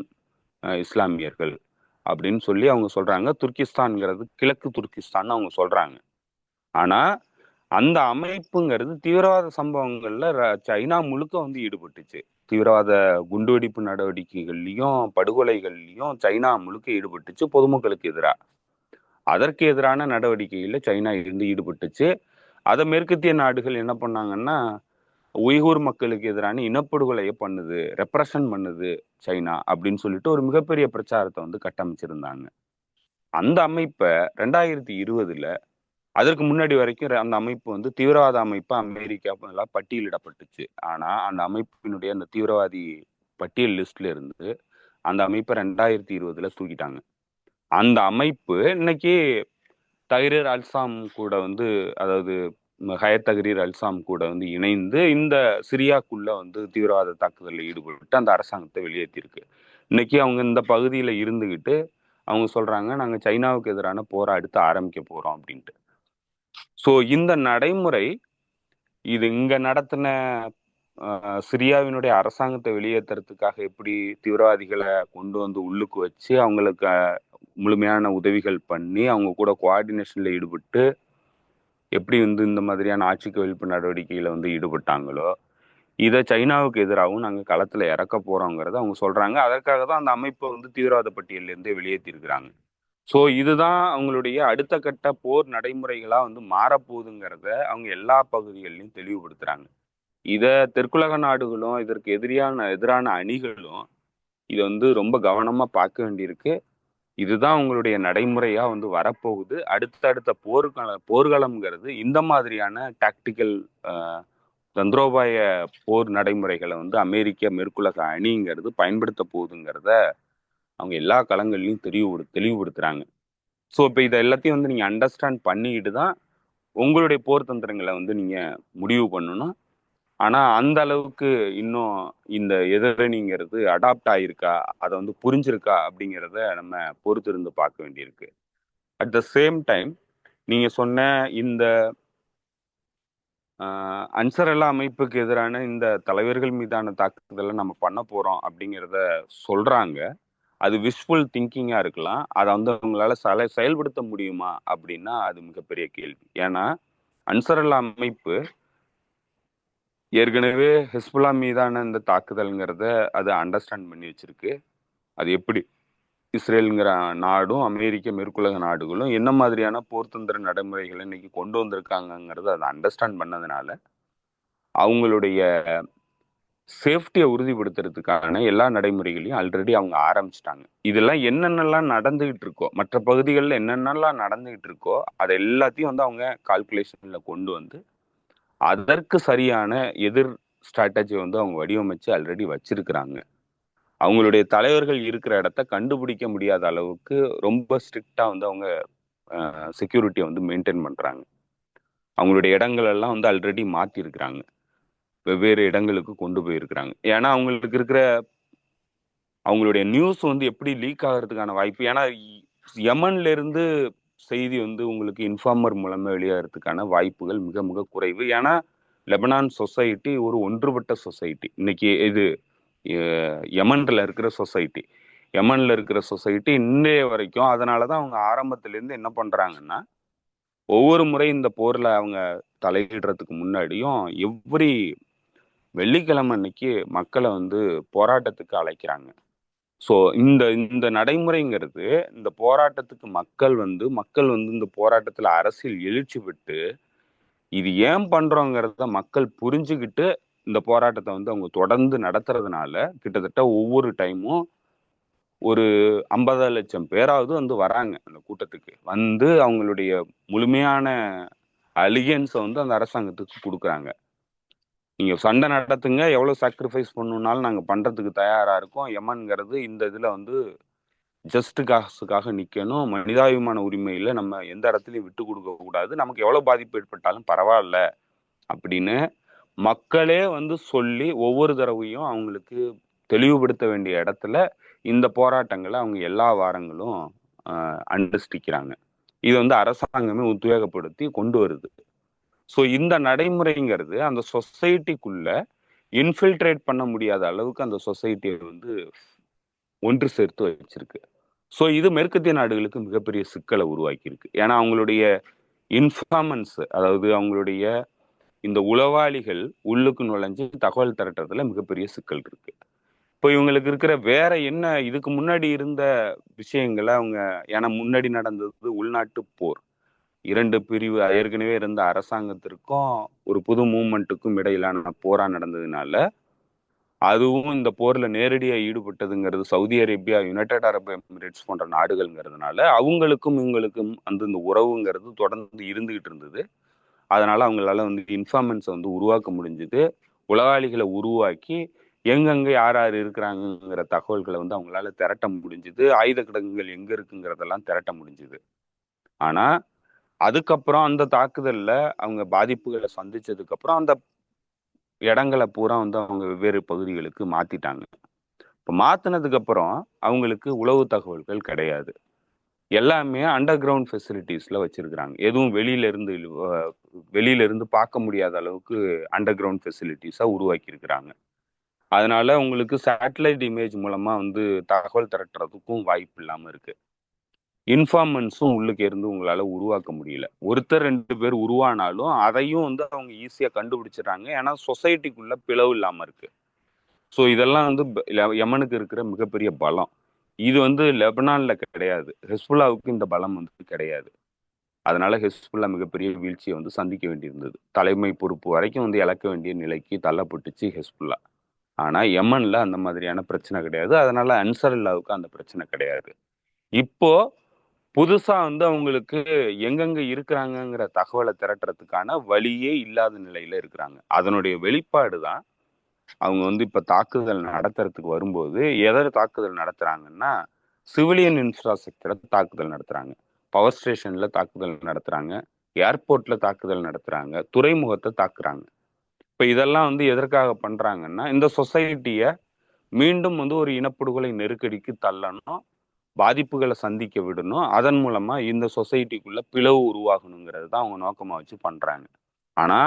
Speaker 2: இஸ்லாமியர்கள் அப்படின்னு சொல்லி அவங்க சொல்றாங்க. துர்கிஸ்தான்ங்கிறது கிழக்கு துர்கிஸ்தான் அவங்க சொல்றாங்க. ஆனா அந்த அமைப்புங்கிறது தீவிரவாத சம்பவங்கள்ல சைனா முழுக்க வந்து ஈடுபட்டுச்சு. தீவிரவாத குண்டுவெடிப்பு நடவடிக்கைகள்லையும் படுகொலைகள்லையும் சைனா முழுக்க ஈடுபட்டுச்சு பொதுமக்களுக்கு எதிராக. அதற்கு எதிரான நடவடிக்கைகள்ல சைனா இருந்து ஈடுபட்டுச்சு. அதை மேற்கத்திய நாடுகள் என்ன பண்ணாங்கன்னா, உய்கூர் மக்களுக்கு எதிரான இனப்படுகொலையை பண்ணுது, ரெப்ரஷன் பண்ணுது சைனா அப்படின்னு சொல்லிட்டு ஒரு மிகப்பெரிய பிரச்சாரத்தை வந்து கட்டமைச்சிருந்தாங்க. அந்த அமைப்பை 2020ல, அதற்கு முன்னாடி வரைக்கும் அந்த அமைப்பு வந்து தீவிரவாத அமைப்பு அமெரிக்கா பட்டியலிடப்பட்டுச்சு. ஆனா அந்த அமைப்பினுடைய அந்த தீவிரவாதி பட்டியல் லிஸ்ட்ல இருந்து அந்த அமைப்பை 2020ல தூக்கிட்டாங்க. அந்த அமைப்பு இன்னைக்கு தஹ்ரீர் அல்சாம் கூட வந்து, அதாவது ஹயத் தஹ்ரீர் அல்சாம் கூட வந்து இணைந்து இந்த சிரியாக்குள்ள வந்து தீவிரவாத தாக்குதலில் ஈடுபட்டு அந்த அரசாங்கத்தை வெளியேற்றிருக்கு. இன்னைக்கு அவங்க இந்த பகுதியில இருந்துகிட்டு அவங்க சொல்றாங்க, நாங்க சைனாவுக்கு எதிரான போரை அடுத்து ஆரம்பிக்க போறோம் அப்படின்ட்டு. ஸோ இந்த நடைமுறை இது இங்க நடத்தின சிரியாவினுடைய அரசாங்கத்தை வெளியேற்றுறதுக்காக எப்படி தீவிரவாதிகளை கொண்டு வந்து உள்ளுக்கு வச்சு அவங்களுக்கு முழுமையான உதவிகள் பண்ணி அவங்க கூட கோஆர்டினேஷன்ல ஈடுபட்டு எப்படி வந்து இந்த மாதிரியான ஆட்சி கவிழ்ப்பு நடவடிக்கையில வந்து ஈடுபட்டாங்களோ, இதை சைனாவுக்கு எதிராகவும் நாங்கள் களத்துல இறக்க போறோங்கிறத அவங்க சொல்றாங்க. அதற்காக தான் அந்த அமைப்பை வந்து தீவிரவாத பட்டியலில் இருந்தே வெளியேற்றி இருக்கிறாங்க. ஸோ இதுதான் அவங்களுடைய அடுத்த கட்ட போர் நடைமுறைகளா வந்து மாறப்போகுதுங்கிறத அவங்க எல்லா பகுதிகளிலும் தெளிவுபடுத்துறாங்க. இதை தெற்குலக நாடுகளும் இதற்கு எதிரான அணிகளும் இதை வந்து ரொம்ப கவனமா பார்க்க வேண்டியிருக்கு. இதுதான் உங்களுடைய நடைமுறையா வந்து வரப்போகுது. அடுத்தடுத்த போர்க்களம்ங்கிறது இந்த மாதிரியான டாக்டிக்கல் தந்திரோபாய போர் நடைமுறைகளை வந்து அமெரிக்க மேற்குலக அணிங்கிறது பயன்படுத்த போகுதுங்கிறத அவங்க எல்லா களங்கள்லையும் தெளிவுபடுத்துறாங்க. ஸோ இப்போ இதை எல்லாத்தையும் வந்து நீங்க அண்டர்ஸ்டாண்ட் பண்ணிக்கிட்டு தான் உங்களுடைய போர் தந்திரங்களை வந்து நீங்க முடிவு பண்ணணும். ஆனா அந்த அளவுக்கு இன்னும் இந்த எதிரணிங்கிறது அடாப்ட் ஆயிருக்கா, அதை வந்து புரிஞ்சிருக்கா அப்படிங்கிறத நம்ம பொறுத்து இருந்து பார்க்க வேண்டியிருக்கு. அட் த சேம் டைம் நீங்க சொன்ன இந்த அன்சரல்லா அமைப்புக்கு எதிரான இந்த தலைவர்கள் மீதான தாக்குதலை நம்ம பண்ண போறோம் அப்படிங்கிறத சொல்றாங்க. அது விஷ்ஃபுல் திங்கிங்கா இருக்கலாம். அதை வந்து அவங்களால செயல்படுத்த முடியுமா அப்படின்னா அது மிகப்பெரிய கேள்வி. ஏன்னா அன்சரல்லா அமைப்பு ஏற்கனவே ஹிஸ்புல்லா மீதான இந்த தாக்குதல்ங்கிறத அது அண்டர்ஸ்டாண்ட் பண்ணி வச்சிருக்கு. அது எப்படி இஸ்ரேலுங்கிற நாடும் அமெரிக்க மேற்குலக நாடுகளும் என்ன மாதிரியான போர்த்தந்திர நடைமுறைகளை இன்னைக்கு கொண்டு வந்திருக்காங்கங்கிறத அதை அண்டர்ஸ்டாண்ட் பண்ணதுனால அவங்களுடைய சேஃப்டியை உறுதிப்படுத்துறதுக்கான எல்லா நடைமுறைகளையும் ஆல்ரெடி அவங்க ஆரம்பிச்சிட்டாங்க. இதெல்லாம் என்னென்னலாம் நடந்துகிட்டு இருக்கோ, மற்ற பகுதிகளில் என்னென்னலாம் நடந்துகிட்டு இருக்கோ அதை எல்லாத்தையும் வந்து அவங்க கால்குலேஷன்ல கொண்டு வந்து அதற்கு சரியான எதிர் ஸ்ட்ராட்டஜி வந்து அவங்க வடிவமைச்சு ஆல்ரெடி வச்சிருக்கிறாங்க. அவங்களுடைய தலைவர்கள் இருக்கிற இடத்த கண்டுபிடிக்க முடியாத அளவுக்கு ரொம்ப ஸ்ட்ரிக்டா வந்து அவங்க செக்யூரிட்டியை வந்து மெயின்டைன் பண்றாங்க. அவங்களுடைய இடங்கள் எல்லாம் வந்து ஆல்ரெடி மாத்தி இருக்கிறாங்க, வெவ்வேறு இடங்களுக்கு கொண்டு போயிருக்கிறாங்க. ஏன்னா அவங்களுக்கு இருக்கிற அவங்களுடைய நியூஸ் வந்து எப்படி லீக் ஆகிறதுக்கான வாய்ப்பு, ஏன்னா யமன்ல இருந்து செய்தி வந்து உங்களுக்கு இன்ஃபார்மர் மூலமா வெளியாகிறதுக்கான வாய்ப்புகள் மிக மிக குறைவு. ஏன்னா லெபனான் சொசைட்டி ஒரு ஒன்றுபட்ட சொசைட்டி. இன்னைக்கு இது யமன்ல இருக்கிற சொசைட்டி, யமன்ல இருக்கிற சொசைட்டி இன்றைய வரைக்கும். அதனாலதான் அவங்க ஆரம்பத்துல இருந்து என்ன பண்றாங்கன்னா, ஒவ்வொரு முறை இந்த போர்ல அவங்க தலையிடுறதுக்கு முன்னாடியும் எவ்ரி வெள்ளிக்கிழமை அன்னைக்கு மக்களை வந்து போராட்டத்துக்கு அழைக்கிறாங்க. ஸோ இந்த இந்த நடைமுறைங்கிறது, இந்த போராட்டத்துக்கு மக்கள் வந்து இந்த போராட்டத்துல அரசியல் எழுச்சி விட்டு இது ஏன் பண்றோங்கிறத மக்கள் புரிஞ்சுக்கிட்டு இந்த போராட்டத்தை வந்து அவங்க தொடர்ந்து நடத்துறதுனால கிட்டத்தட்ட ஒவ்வொரு டைமும் ஒரு 50 லட்சம் பேராவது வந்து வராங்க அந்த கூட்டத்துக்கு. வந்து அவங்களுடைய முழுமையான அலிகன்ஸை வந்து அந்த அரசாங்கத்துக்கு கொடுக்குறாங்க. நீங்க சண்டை நடத்துங்க, எவ்வளவு சாக்ரிஃபைஸ் பண்ணணும்னாலும் நாங்க பண்றதுக்கு தயாரா இருக்கோம். யமன்ங்கிறது இந்த இதுல வந்து ஜஸ்ட் காசுக்காக நிக்கணும், மனிதாபிமான உரிமையில நம்ம எந்த இடத்துலையும் விட்டு கொடுக்க கூடாது, நமக்கு எவ்வளவு பாதிப்பு ஏற்பட்டாலும் பரவாயில்ல அப்படின்னு மக்களே வந்து சொல்லி ஒவ்வொரு தடவையும் அவங்களுக்கு தெளிவுபடுத்த வேண்டிய இடத்துல இந்த போராட்டங்களை அவங்க எல்லா வாரங்களும் அனுஷ்டிக்கிறாங்க. இது வந்து அரசாங்கமே உத்வேகப்படுத்தி கொண்டு வருது. ஸோ இந்த நடைமுறைங்கிறது அந்த சொசைட்டிக்குள்ள இன்ஃபில்ட்ரேட் பண்ண முடியாத அளவுக்கு அந்த சொசைட்டியை வந்து ஒன்று சேர்த்து வச்சிருக்கு. ஸோ இது மேற்கத்திய நாடுகளுக்கு மிகப்பெரிய சிக்கலை உருவாக்கி இருக்கு. ஏன்னா அவங்களுடைய இன்ஃபார்மன்ஸ், அதாவது அவங்களுடைய இந்த உளவாளிகள் உள்ளுக்கு நுழைஞ்சு தகவல் திரட்டுறதுல மிகப்பெரிய சிக்கல் இருக்கு. இப்போ இவங்களுக்கு இருக்கிற வேற என்ன, இதுக்கு முன்னாடி இருந்த விஷயங்களை அவங்க, ஏன்னா முன்னாடி நடந்தது உள்நாட்டு போர், இரண்டு பிரிவு ஏற்கனவே இருந்த அரசாங்கத்திற்கும் ஒரு புது மூவ்மெண்ட்டுக்கும் இடையிலான போரா நடந்ததுனால, அதுவும் இந்த போர்ல நேரடியா ஈடுபட்டதுங்கிறது சவுதி அரேபியா, யுனைடெட் அரபு எமிரேட்ஸ் போன்ற நாடுகள்ங்கிறதுனால அவங்களுக்கும் இவங்களுக்கும் அந்த இந்த உறவுங்கிறது தொடர்ந்து இருந்துகிட்டு இருந்தது. அதனால அவங்களால வந்து இன்ஃபார்மன்ஸை வந்து உருவாக்க முடிஞ்சுது. உளவாளிகளை உருவாக்கி எங்கெங்க யார் யார் இருக்கிறாங்கிற தகவல்களை வந்து அவங்களால திரட்ட முடிஞ்சுது. ஆயுத கிடங்குகள் எங்க இருக்குங்கிறதெல்லாம் திரட்ட முடிஞ்சுது. ஆனா அதுக்கப்புறம் அந்த தாக்குதல்ல அவங்க பாதிப்புகளை சந்திச்சதுக்கு அப்புறம் அந்த இடங்களை பூரா வந்து அவங்க வெவ்வேறு பகுதிகளுக்கு மாத்திட்டாங்க. இப்போ மாத்தினதுக்கு அப்புறம் அவங்களுக்கு உளவு தகவல்கள் கிடையாது. எல்லாமே அண்டர் கிரவுண்ட் ஃபெசிலிட்டிஸ்ல வச்சிருக்கிறாங்க. எதுவும் வெளியில இருந்து பார்க்க முடியாத அளவுக்கு அண்டர் கிரவுண்ட் ஃபெசிலிட்டிஸா உருவாக்கி இருக்கிறாங்க. அதனால உங்களுக்கு சேட்டலைட் இமேஜ் மூலமா வந்து தகவல் திரட்டுறதுக்கும் வாய்ப்பு இல்லாம இருக்கு. இன்ஃபார்மன்ஸும் உள்ளுக்கு இருந்து உங்களால உருவாக்க முடியல. ஒருத்தர் 2 பேர் உருவானாலும் அதையும் வந்து அவங்க ஈஸியா கண்டுபிடிச்சிடறாங்க. ஏன்னா சொசைட்டிக்குள்ள பிளவு இல்லாம இருக்கு. ஸோ இதெல்லாம் வந்து யமனுக்கு இருக்கிற மிகப்பெரிய பலம். இது வந்து லெபனான்ல கிடையாது. ஹெஸ்புல்லாவுக்கு இந்த பலம் வந்து கிடையாது. அதனால ஹெஸ்புல்லா மிகப்பெரிய வீழ்ச்சியை வந்து சந்திக்க வேண்டியிருந்தது. தலைமை பொறுப்பு வரைக்கும் வந்து இழக்க வேண்டிய நிலைக்கு தள்ளப்பட்டுச்சு ஹெஸ்புல்லா. ஆனா யமன்ல அந்த மாதிரியான பிரச்சனை கிடையாது. அதனால அன்சரல்லாவுக்கு அந்த பிரச்சனை கிடையாது. இப்போ புதுசா வந்து அவங்களுக்கு எங்கெங்க இருக்கிறாங்கங்கிற தகவலை திரட்டுறதுக்கான வழியே இல்லாத நிலையில இருக்கிறாங்க. அதனுடைய வெளிப்பாடு தான் அவங்க வந்து இப்ப தாக்குதல் நடத்துறதுக்கு வரும்போது தாக்குதல் நடத்துறாங்கன்னா, சிவிலியன் இன்ஃப்ராஸ்ட்ரக்சரை தாக்குதல் நடத்துறாங்க, பவர் ஸ்டேஷன்ல தாக்குதல் நடத்துறாங்க, ஏர்போர்ட்ல தாக்குதல் நடத்துறாங்க, துறைமுகத்தை தாக்குறாங்க. இப்ப இதெல்லாம் வந்து எதற்காக பண்றாங்கன்னா, இந்த சொசைட்டிய மீண்டும் வந்து ஒரு இனப்படுகொலை நெருக்கடிக்கு தள்ளணும், பாதிப்புகளை சந்திக்க விடணும், அதன் மூலமா இந்த சொசைட்டிக்குள்ள பிளவு உருவாகணுங்கிறது தான் அவங்க நோக்கமா வச்சு பண்றாங்க. ஆனா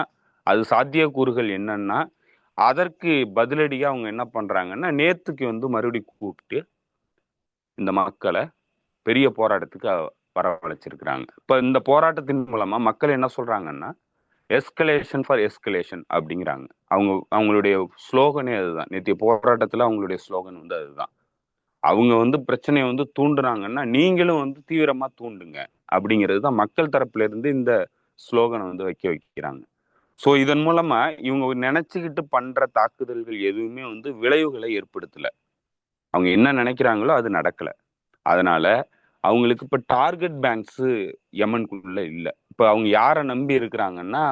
Speaker 2: அது சாத்தியக்கூறுகள் என்னன்னா, அதற்கு பதிலடியா அவங்க என்ன பண்றாங்கன்னா, நேத்துக்கு வந்து மறுபடியும் கூப்பிட்டு இந்த மக்களை பெரிய போராட்டத்துக்கு வரவழைச்சிருக்கிறாங்க. இப்ப இந்த போராட்டத்தின் மூலமா மக்கள் என்ன சொல்றாங்கன்னா, எஸ்கலேஷன் ஃபார் எஸ்கலேஷன் அப்படிங்கிறாங்க. அவங்களுடைய ஸ்லோகனே அதுதான். நேற்றைய போராட்டத்துல அவங்களுடைய ஸ்லோகன் வந்து அதுதான். அவங்க வந்து பிரச்சனையை வந்து தூண்டுறாங்கன்னா, நீங்களும் வந்து தீவிரமா தூண்டுங்க அப்படிங்கிறது தான் மக்கள் தரப்புல இருந்து இந்த ஸ்லோகனை வந்து வைக்கிறாங்க. ஸோ இதன் மூலமா இவங்க நினைச்சுக்கிட்டு பண்ற தாக்குதல்கள் எதுவுமே வந்து விளைவுகளை ஏற்படுத்தல. அவங்க என்ன நினைக்கிறாங்களோ அது நடக்கல. அதனால அவங்களுக்கு இப்ப டார்கெட் பேங்க்ஸ் யமனுக்குள்ள இல்ல. இப்ப அவங்க யாரை நம்பி இருக்கிறாங்கன்னா,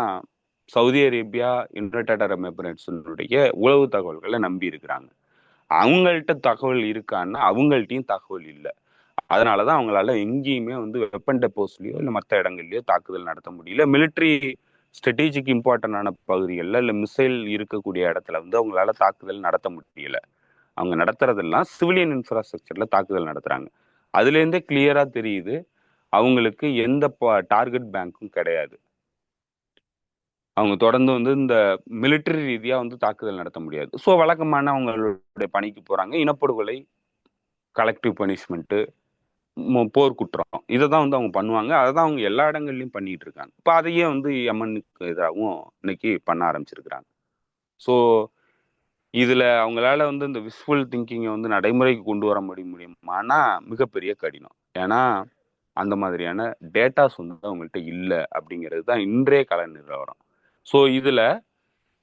Speaker 2: சவுதி அரேபியா, யுனைடெட் அரப் எமிரேட்ஸினுடைய உளவு தகவல்களை நம்பி இருக்கிறாங்க. அவங்கள்ட்ட தகவல் இருக்கான்னா அவங்கள்ட்டையும் தகவல் இல்லை. அதனாலதான் அவங்களால எங்கேயுமே வந்து வெப்பன் டெப்போஸ்லயோ இல்லை மற்ற இடங்கள்லயோ தாக்குதல் நடத்த முடியல. மிலிட்ரி ஸ்ட்ராட்டஜிக் இம்பார்ட்டன்டான பகுதிகளில் இல்லை மிசைல் இருக்கக்கூடிய இடத்துல வந்து அவங்களால தாக்குதல் நடத்த முடியல. அவங்க நடத்துறதெல்லாம் சிவிலியன் இன்ஃப்ராஸ்ட்ரக்சர்ல தாக்குதல் நடத்துறாங்க. அதுல இருந்தே கிளியரா தெரியுது அவங்களுக்கு எந்த டார்கெட் பேங்க்கும் கிடையாது. அவங்க தொடர்ந்து வந்து இந்த மிலிட்டரி ரீதியா வந்து தாக்குதல் நடத்த முடியாது. ஸோ வழக்கமான அவங்களுடைய பணிக்கு போறாங்க. இனப்படுகொலை, கலெக்டிவ் பனிஷ்மெண்ட், போர்க்குற்றம் இதை தான் வந்து அவங்க பண்ணுவாங்க. அதை தான் அவங்க எல்லா இடங்கள்லயும் பண்ணிட்டு இருக்காங்க. இப்போ அதையே வந்து யமனுக்கு எதிராகவும் இன்னைக்கு பண்ண ஆரம்பிச்சிருக்கிறாங்க. ஸோ இதுல அவங்களால வந்து இந்த விஸ்வல் திங்கிங்கை வந்து நடைமுறைக்கு கொண்டு வர முடியுமானா மிகப்பெரிய கடினம். ஏன்னா அந்த மாதிரியான டேட்டாஸ் வந்து அவங்கள்ட்ட இல்லை அப்படிங்கிறது தான் இன்றைய கள நிலவரம். ஸோ இதுல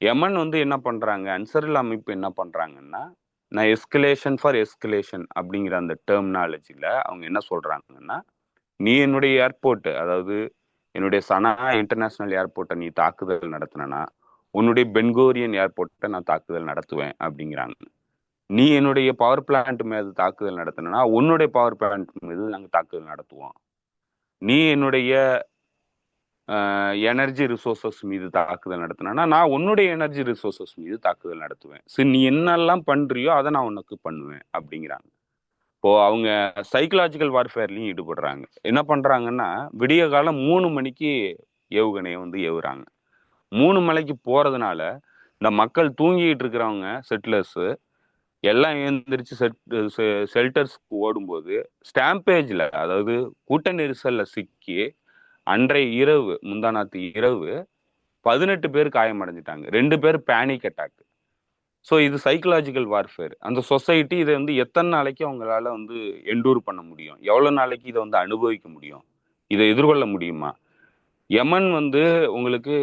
Speaker 2: யமன் வந்து என்ன பண்றாங்க, அன்சருல் அமைப்பு என்ன பண்றாங்கன்னா, நான் எஸ்கலேஷன் ஃபார் எஸ்கலேஷன் அப்படிங்கிற அந்த டெர்மினாலஜில அவங்க என்ன சொல்றாங்கன்னா, நீ என்னுடைய ஏர்போர்ட், அதாவது என்னுடைய சனா இன்டர்நேஷனல் ஏர்போர்ட்டை நீ தாக்குதல் நடத்தினா உன்னுடைய பென்கோரியன் ஏர்போர்ட்டை நான் தாக்குதல் நடத்துவேன் அப்படிங்கிறாங்க. நீ என்னுடைய பவர் பிளான்ட் மீது தாக்குதல் நடத்தினா உன்னுடைய பவர் பிளான்ட் மீது நாங்கள் தாக்குதல் நடத்துவோம். நீ என்னுடைய எனர்ஜி ரிசோர்சஸ் மீது தாக்குதல் நடத்தினா நான் உன்னுடைய எனர்ஜி ரிசோர்சஸ் மீது தாக்குதல் நடத்துவேன். சரி, நீ என்னெல்லாம் பண்றியோ அதை நான் உனக்கு பண்ணுவேன் அப்படிங்கிறாங்க. இப்போ அவங்க சைக்கலாஜிக்கல் வார்ஃபேர்லையும் ஈடுபடுறாங்க. என்ன பண்றாங்கன்னா, விடிய காலம் 3 மணிக்கு ஏவுகணையை வந்து ஏவுறாங்க. 3 மணிக்கு போறதுனால இந்த மக்கள் தூங்கிட்டு இருக்கிறவங்க செட்டிலர்ஸ் எல்லாம் எழுந்திரிச்சு ஷெல்டர்ஸ்க்கு ஓடும்போது ஸ்டாம்பேஜ்ல, அதாவது கூட்ட நெரிசல்ல சிக்கி அன்றைய இரவு, முந்தாநாத்து இரவு 18 பேர் காயமடைஞ்சிட்டாங்க. 2 பேர் பேனிக் அட்டாக். ஸோ இது சைக்கலாஜிக்கல் வார்ஃபேர். அந்த சொசைட்டி இதை வந்து எத்தனை நாளைக்கு அவங்களால வந்து என்டூர் பண்ண முடியும், எவ்வளவு நாளைக்கு இதை வந்து அனுபவிக்க முடியும், இதை எதிர்கொள்ள முடியுமா? யமன் வந்து உங்களுக்கு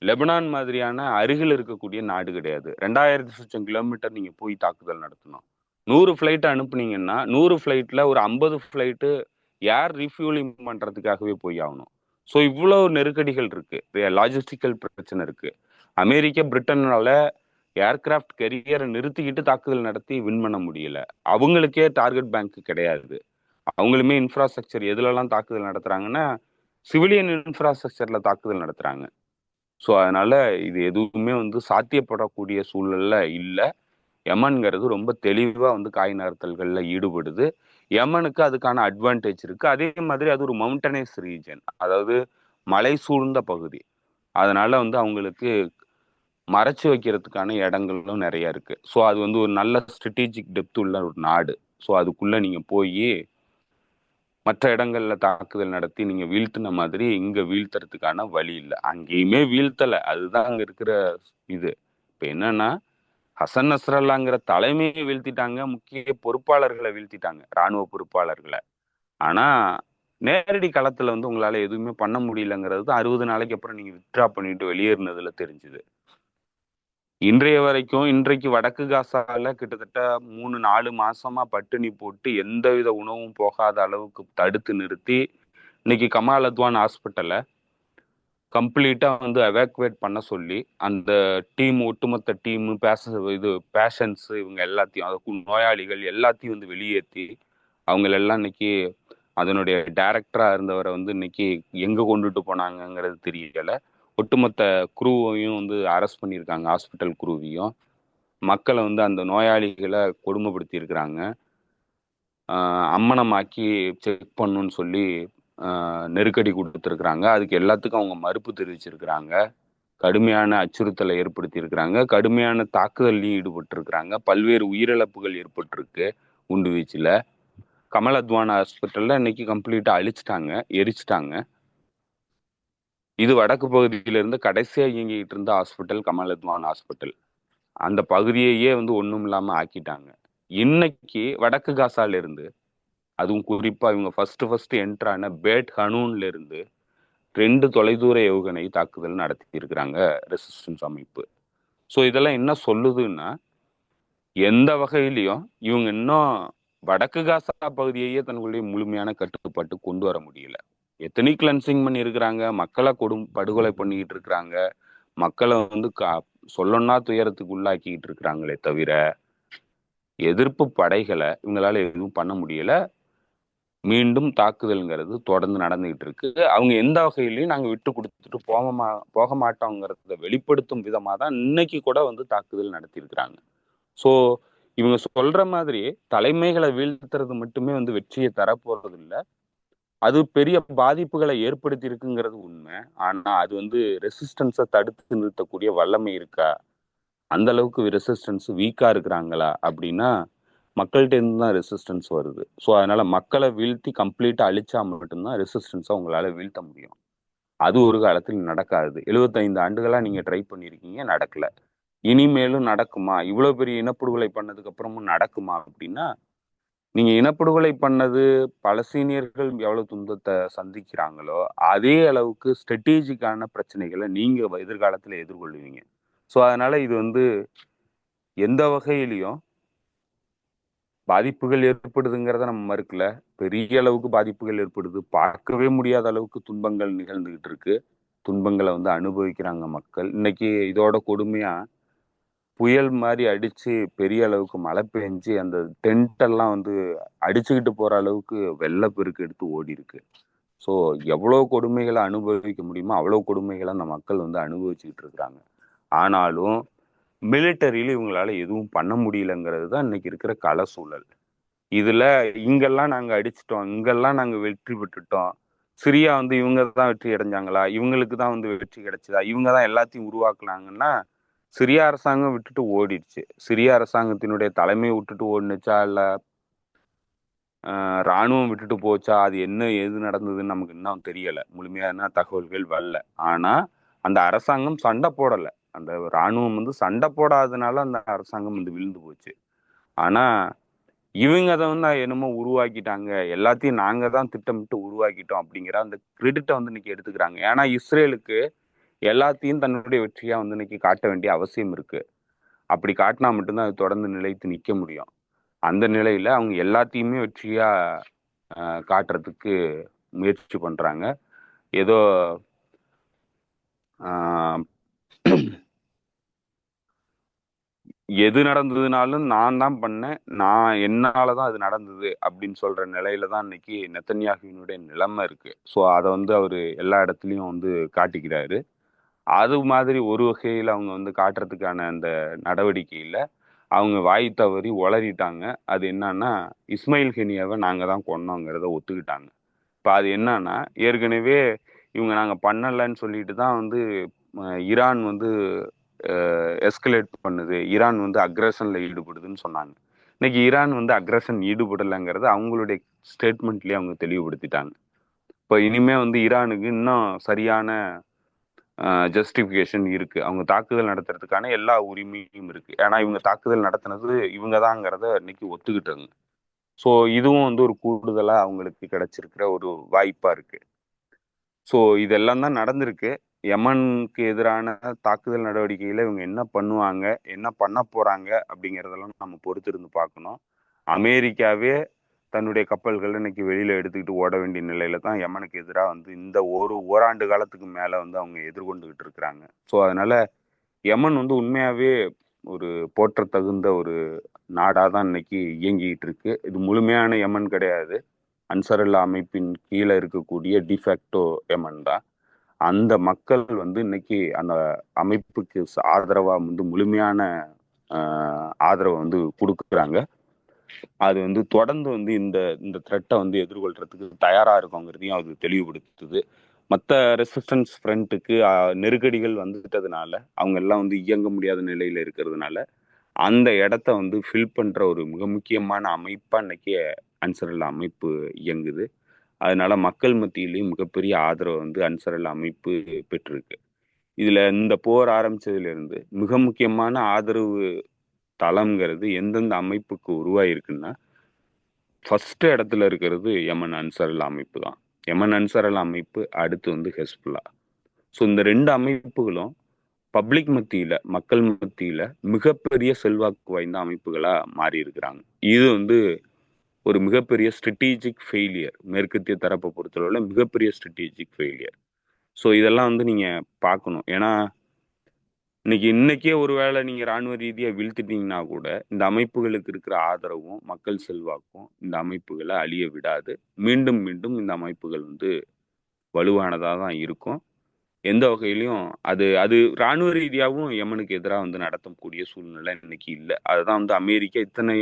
Speaker 2: லெபனான் மாதிரியான அருகில் இருக்கக்கூடிய நாடு கிடையாது. 2000 கிலோமீட்டர் நீங்க போய் தாக்குதல் நடத்தணும். 100 ஃபிளைட் அனுப்புனீங்கன்னா 100 ஃபிளைட்ல ஒரு 50 ஃபிளைட்டு ஏர் ரீஃபியூலிங் பண்றதுக்காகவே போய் ஆகணும். ஸோ இவ்வளவு நெருக்கடிகள் இருக்கு, லாஜிஸ்டிக்கல் பிரச்சனை இருக்கு. அமெரிக்க பிரிட்டனால ஏர்கிராஃப்ட் கெரியரை நிறுத்திக்கிட்டு தாக்குதல் நடத்தி வின் பண்ண முடியல. அவங்களுக்கே டார்கெட் பேங்க் கிடையாது. அவங்களுமே இன்ஃப்ராஸ்ட்ரக்சர் எதுலலாம் தாக்குதல் நடத்துறாங்கன்னா சிவிலியன் இன்ஃப்ராஸ்ட்ரக்சர்ல தாக்குதல் நடத்துறாங்க. ஸோ அதனால இது எதுவுமே வந்து சாத்தியப்படக்கூடிய சூழல்ல இல்லை. யமன்ங்கிறது ரொம்ப தெளிவா வந்து காய் நகர்த்தல்கள்ல ஈடுபடுது. யமனுக்கு அதுக்கான அட்வான்டேஜ் இருக்கு. அதே மாதிரி அது ஒரு மவுண்டனைஸ் ரீஜன், அதாவது மலை சூழ்ந்த பகுதி. அதனால வந்து அவங்களுக்கு மறைச்சு வைக்கிறதுக்கான இடங்களும் நிறைய இருக்கு. ஸோ அது வந்து ஒரு நல்ல ஸ்ட்ராட்டஜிக் டெப்த் உள்ள ஒரு நாடு. ஸோ அதுக்குள்ள நீங்க போய் மற்ற இடங்கள்ல தாக்குதல் நடத்தி நீங்க வீழ்த்தின மாதிரி இங்க வீழ்த்துறதுக்கான வழி இல்லை. அங்கேயுமே வீழ்த்தலை, அதுதான் அங்க இருக்கிற இது. இப்ப என்னன்னா, ஹசன் நஸ்ரல்லாங்கிற தலைமையை வீழ்த்திட்டாங்க, முக்கிய பொறுப்பாளர்களை வீழ்த்திட்டாங்க, இராணுவ பொறுப்பாளர்களை. ஆனா நேரடி களத்துல வந்து உங்களால எதுவுமே பண்ண முடியலங்கிறது தான் 60 நாளைக்கு அப்புறம் நீங்க வித்ட்ரா பண்ணிட்டு வெளியேறினதுல தெரிஞ்சுது. இன்றைய வரைக்கும் இன்றைக்கு வடக்கு காசால கிட்டத்தட்ட 3-4 மாசமா பட்டினி போட்டு எந்தவித உணவும் போகாத அளவுக்கு தடுத்து நிறுத்தி இன்னைக்கு கமால் அத்வான் ஹாஸ்பிட்டல கம்ப்ளீட்டா வந்து எவாக்குவேட் பண்ண சொல்லி அந்த டீம், ஒட்டுமொத்த டீம், பேஷன்ஸ் இவங்க எல்லாத்தையும், அதுக்கு நோயாளிகள் எல்லாத்தையும் வந்து வெளியேற்றி அவங்களெல்லாம் இன்னைக்கு அதனுடைய டைரக்டரா இருந்தவரை வந்து இன்னைக்கு எங்க கொண்டுட்டு போனாங்கங்கிறது தெரியல. ஒட்டுமொத்த குரூவையும் வந்து அரெஸ்ட் பண்ணியிருக்காங்க, ஹாஸ்பிட்டல் குரூவையும். மக்களை வந்து அந்த நோயாளிகளை கொடுமைப்படுத்தி இருக்கிறாங்க. அம்மனமாக்கி செக் பண்ணணும்னு சொல்லி நெருக்கடி கொடுத்துருக்குறாங்க. அதுக்கு எல்லாத்துக்கும் அவங்க மறுப்பு தெரிவிச்சிருக்கிறாங்க. கடுமையான அச்சுறுத்தலை ஏற்படுத்தி இருக்கிறாங்க. கடுமையான தாக்குதலையும் ஈடுபட்டிருக்கிறாங்க. பல்வேறு உயிரிழப்புகள் ஏற்பட்டிருக்கு குண்டு வீச்சில். கமல் அத்வான் ஹாஸ்பிட்டல்ல இன்னைக்கு கம்ப்ளீட்டா அழிச்சிட்டாங்க, எரிச்சிட்டாங்க. இது வடக்கு பகுதியிலிருந்து கடைசியா இயங்கிட்டு இருந்த ஹாஸ்பிட்டல் கமல் அத்வான் ஹாஸ்பிட்டல். அந்த பகுதியையே வந்து ஒண்ணும் இல்லாம ஆக்கிட்டாங்க. இன்னைக்கு வடக்கு காசால இருந்து, அதுவும் குறிப்பா இவங்க ஃபர்ஸ்ட் என்ட்ரான பேட் ஹனூன்ல இருந்து 2 தொலைதூர ஏவுகணை தாக்குதல் நடத்தி இருக்கிறாங்க ரெசிஸ்டன்ஸ் அமைப்பு. ஸோ இதெல்லாம் என்ன சொல்லுதுன்னா, எந்த வகையிலையும் இவங்க இன்னும் வடக்கு காசா பகுதியையே தங்களுடைய முழுமையான கட்டுப்பாட்டு கொண்டு வர முடியல. எத்தனை கிளன்சிங் பண்ணி இருக்கிறாங்க, மக்களை படுகொலை பண்ணிக்கிட்டு இருக்கிறாங்க, மக்களை வந்து சொல்லணும்னா துயரத்துக்கு உள்ளாக்கிட்டு இருக்கிறாங்களே தவிர எதிர்ப்பு படைகளை இவங்களால எதுவும் பண்ண முடியல. மீண்டும் தாக்குதல்ங்கிறது தொடர்ந்து நடந்துகிட்டு இருக்கு. அவங்க எந்த வகையிலையும் நாங்க விட்டு கொடுத்துட்டு போக மாட்டோங்கிறத வெளிப்படுத்தும் விதமா தான் இன்னைக்கு கூட வந்து தாக்குதல் நடத்தி இருக்கிறாங்க. ஸோ இவங்க சொல்ற மாதிரி தலைமைகளை வீழ்த்துறது மட்டுமே வந்து வெற்றியை தரப்போறது இல்லை. அது பெரிய பாதிப்புகளை ஏற்படுத்தி இருக்குங்கிறது உண்மை. ஆனா அது வந்து ரெசிஸ்டன்ஸை தடுத்து நிறுத்தக்கூடிய வல்லமை இருக்கா, அந்த அளவுக்கு ரெசிஸ்டன்ஸ் வீக்கா இருக்கிறாங்களா அப்படின்னா மக்கள்கிட்ட இருந்து தான் ரெசிஸ்டன்ஸ் வருது. ஸோ அதனால மக்களை வீழ்த்தி கம்ப்ளீட்டா அழிச்சா மட்டும்தான் ரெசிஸ்டன்ஸை உங்களால வீழ்த்த முடியும். அது ஒரு காலத்தில் நடக்காது. 75 ஆண்டுகளா நீங்க ட்ரை பண்ணியிருக்கீங்க, நடக்கல. இனிமேலும் நடக்குமா? இவ்வளவு பெரிய இனப்படுகொலை பண்ணதுக்கு அப்புறமும் நடக்குமா அப்படின்னா, நீங்க இனப்படுகொலை பண்ணது பலஸ்தீனியர்கள் எவ்வளவு துன்பத்தை சந்திக்கிறாங்களோ அதே அளவுக்கு ஸ்ட்ராட்டஜிக்கான பிரச்சனைகளை நீங்க எதிர்காலத்துல எதிர்கொள்ளுவீங்க. ஸோ அதனால இது வந்து எந்த வகையிலையும் பாதிப்புகள் ஏற்படுதுங்கிறத நம்ம மறுக்கல. பெரிய அளவுக்கு பாதிப்புகள் ஏற்படுது. பார்க்கவே முடியாத அளவுக்கு துன்பங்கள் நிகழ்ந்துகிட்டு இருக்கு. துன்பங்களை வந்து அனுபவிக்கிறாங்க மக்கள். இன்னைக்கு இதோட கொடுமையா புயல் மாதிரி அடிச்சு பெரிய அளவுக்கு மழை பெஞ்சு அந்த டென்ட் எல்லாம் வந்து அடிச்சுக்கிட்டு போற அளவுக்கு வெள்ளப்பெருக்கு எடுத்து ஓடி இருக்கு. ஸோ எவ்வளவு கொடுமைகளை அனுபவிக்க முடியுமோ அவ்வளவு கொடுமைகளை அந்த மக்கள் வந்து அனுபவிச்சுக்கிட்டு இருக்கிறாங்க. ஆனாலும் மிலிட்டரியில இவங்களால எதுவும் பண்ண முடியலங்கிறது தான் இன்னைக்கு இருக்கிற கள சூழல். இதுல இங்கெல்லாம் நாங்க அடிச்சிட்டோம், இங்கெல்லாம் நாங்க வெற்றி பெற்றுட்டோம், சிரியா வந்து இவங்க தான் வெற்றி அடைஞ்சாங்களா, இவங்களுக்கு தான் வந்து வெற்றி கிடைச்சதா, இவங்க தான் எல்லாத்தையும் உருவாக்குனாங்கன்னா சிரியா அரசாங்கம் விட்டுட்டு ஓடிடுச்சு. சிரியா அரசாங்கத்தினுடைய தலைமையை விட்டுட்டு ஓடுனுச்சா இல்ல இராணுவம் விட்டுட்டு போச்சா, அது என்ன எது நடந்ததுன்னு நமக்கு இன்னும் தெரியல. முழுமையான தகவல்கள் வரல. ஆனா அந்த அரசாங்கம் சண்டை போடல. அந்த இராணுவம் வந்து சண்டை போடாதனால அந்த அரசாங்கம் வந்து விழுந்து போச்சு. ஆனா இவங்க அதை வந்து என்னமோ உருவாக்கிட்டாங்க, எல்லாத்தையும் நாங்க தான் திட்டமிட்டு உருவாக்கிட்டோம் அப்படிங்கிற அந்த கிரெடிட்டை வந்து இன்னைக்கு எடுத்துக்கிறாங்க. ஏன்னா இஸ்ரேலுக்கு எல்லாத்தையும் தன்னுடைய வெற்றியா வந்து இன்னைக்கு காட்ட வேண்டிய அவசியம் இருக்கு. அப்படி காட்டினா மட்டும்தான் அது தொடர்ந்து நிலைத்து நிற்க முடியும். அந்த நிலையில அவங்க எல்லாத்தையுமே வெற்றியா காட்டுறதுக்கு முயற்சி பண்றாங்க. ஏதோ எது நடந்ததுனாலும் நான் தான் பண்ணேன், நான் என்னாலதான் அது நடந்தது அப்படின்னு சொல்ற நிலையில தான் இன்னைக்கு நெத்தன்யாகுவினுடைய நிலைமை இருக்கு. ஸோ அதை வந்து அவரு எல்லா இடத்துலயும் வந்து காட்டிக்கிறாரு. அது மாதிரி ஒரு வகையில் அவங்க வந்து காட்டுறதுக்கான அந்த நடவடிக்கையில அவங்க வாய் தவறி உளறிட்டாங்க. அது என்னன்னா, இஸ்மாயில் ஹெனியாவை நாங்க தான் கொன்னோங்கிறத ஒத்துக்கிட்டாங்க. இப்போ அது என்னன்னா, ஏற்கனவே இவங்க நாங்க பண்ணலைன்னு சொல்லிட்டு தான் வந்து ஈரான் வந்து எஸ்கலேட் பண்ணுது, ஈரான் வந்து அக்ரஷன்ல ஈடுபடுதுன்னு சொன்னாங்க. இன்னைக்கு ஈரான் வந்து அக்ரஷன் ஈடுபடலைங்கிறத அவங்களுடைய ஸ்டேட்மெண்ட்லயே அவங்க தெளிவுபடுத்திட்டாங்க. இப்போ இனிமே வந்து ஈரானுக்கு இன்னும் சரியான ஜஸ்டிஃபிகேஷன் இருக்கு. அவங்க தாக்குதல் நடத்துறதுக்கான எல்லா உரிமையும் இருக்கு. ஏன்னா இவங்க தாக்குதல் நடத்தினது இவங்க தாங்கிறத இன்னைக்கு ஒத்துக்கிட்டாங்க. ஸோ இதுவும் வந்து ஒரு கூடுதலா அவங்களுக்கு கிடைச்சிருக்கிற ஒரு வாய்ப்பா இருக்கு. ஸோ இதெல்லாம் தான் நடந்திருக்கு. யமனுக்கு எதிரான தாக்குதல் நடவடிக்கையில இவங்க என்ன பண்ணுவாங்க, என்ன பண்ண போறாங்க அப்படிங்கிறதெல்லாம் நம்ம பொறுத்திருந்து பார்க்கணும். அமெரிக்காவே தன்னுடைய கப்பல்கள் இன்னைக்கு வெளியில எடுத்துக்கிட்டு ஓட வேண்டிய நிலையில தான் யமனுக்கு எதிராக வந்து இந்த ஓராண்டு காலத்துக்கு மேல வந்து அவங்க எதிர்கொண்டுகிட்டு இருக்கிறாங்க. ஸோ அதனால யமன் வந்து உண்மையாவே ஒரு போற்ற தகுந்த ஒரு நாடா தான் இன்னைக்கு இயங்கிட்டு இருக்கு. இது முழுமையான யமன் கிடையாது, அன்சாருல்லா அமைப்பின் கீழே இருக்கக்கூடிய டிஃபேக்டோ யமன் தான். அந்த மக்கள் வந்து இன்னைக்கு அந்த அமைப்புக்கு ஆதரவா வந்து முழுமையான ஆதரவை வந்து கொடுக்குறாங்க. அது வந்து தொடர்ந்து வந்து இந்த இந்த த்ரெட்டை வந்து எதிர்கொள்றதுக்கு தயாரா இருக்கோங்கிறதையும் அது தெளிவுபடுத்துது. மற்ற ரெசிஸ்டன்ஸ் ஃப்ரண்ட்டுக்கு நெருக்கடிகள் வந்துட்டதுனால அவங்க எல்லாம் வந்து இயங்க முடியாத நிலையில இருக்கிறதுனால அந்த இடத்த வந்து ஃபில் பண்ற ஒரு மிக முக்கியமான அமைப்பா இன்னைக்கு அன்சரல்லா அமைப்பு இயங்குது. அதனால மக்கள் மத்தியிலையும் மிகப்பெரிய ஆதரவு வந்து அன்சரல்லா அமைப்பு பெற்றிருக்கு. இதுல இந்த போர் ஆரம்பிச்சதுல இருந்து மிக முக்கியமான ஆதரவு தளம்ங்கிறது எந்தெந்த அமைப்புக்கு உருவாயிருக்குன்னா, ஃபர்ஸ்ட் இடத்துல இருக்கிறது யமன் அன்சாரல் அமைப்பு தான். யமன் அன்சாரல் அமைப்பு, அடுத்து வந்து ஹெஸ்புல்லா. ஸோ இந்த 2 அமைப்புகளும் பப்ளிக் மத்தியில, மக்கள் மத்தியில மிகப்பெரிய செல்வாக்கு வாய்ந்த அமைப்புகளா மாறி இருக்கிறாங்க. இது வந்து ஒரு மிகப்பெரிய ஸ்ட்ராட்டஜிக் ஃபெயிலியர். மேற்கத்திய தரப்பை பொறுத்தளவுல மிகப்பெரிய ஸ்ட்ராட்டஜிக் ஃபெயிலியர். ஸோ இதெல்லாம் வந்து நீங்க பார்க்கணும். ஏன்னா இன்னைக்கே ஒருவேளை நீங்க ராணுவ ரீதியா வீழ்த்திட்டீங்கன்னா கூட இந்த அமைப்புகளுக்கு இருக்கிற ஆதரவும் மக்கள் செல்வாக்கும் இந்த அமைப்புகளை அழிய விடாது. மீண்டும் மீண்டும் இந்த அமைப்புகள் வந்து வலுவானதா தான் இருக்கும். எந்த வகையிலையும் அது அது ராணுவ ரீதியாகவும் யமனுக்கு எதிராக வந்து நடத்தக்கூடிய சூழ்நிலை இன்னைக்கு இல்லை. அதுதான் வந்து அமெரிக்கா இத்தனை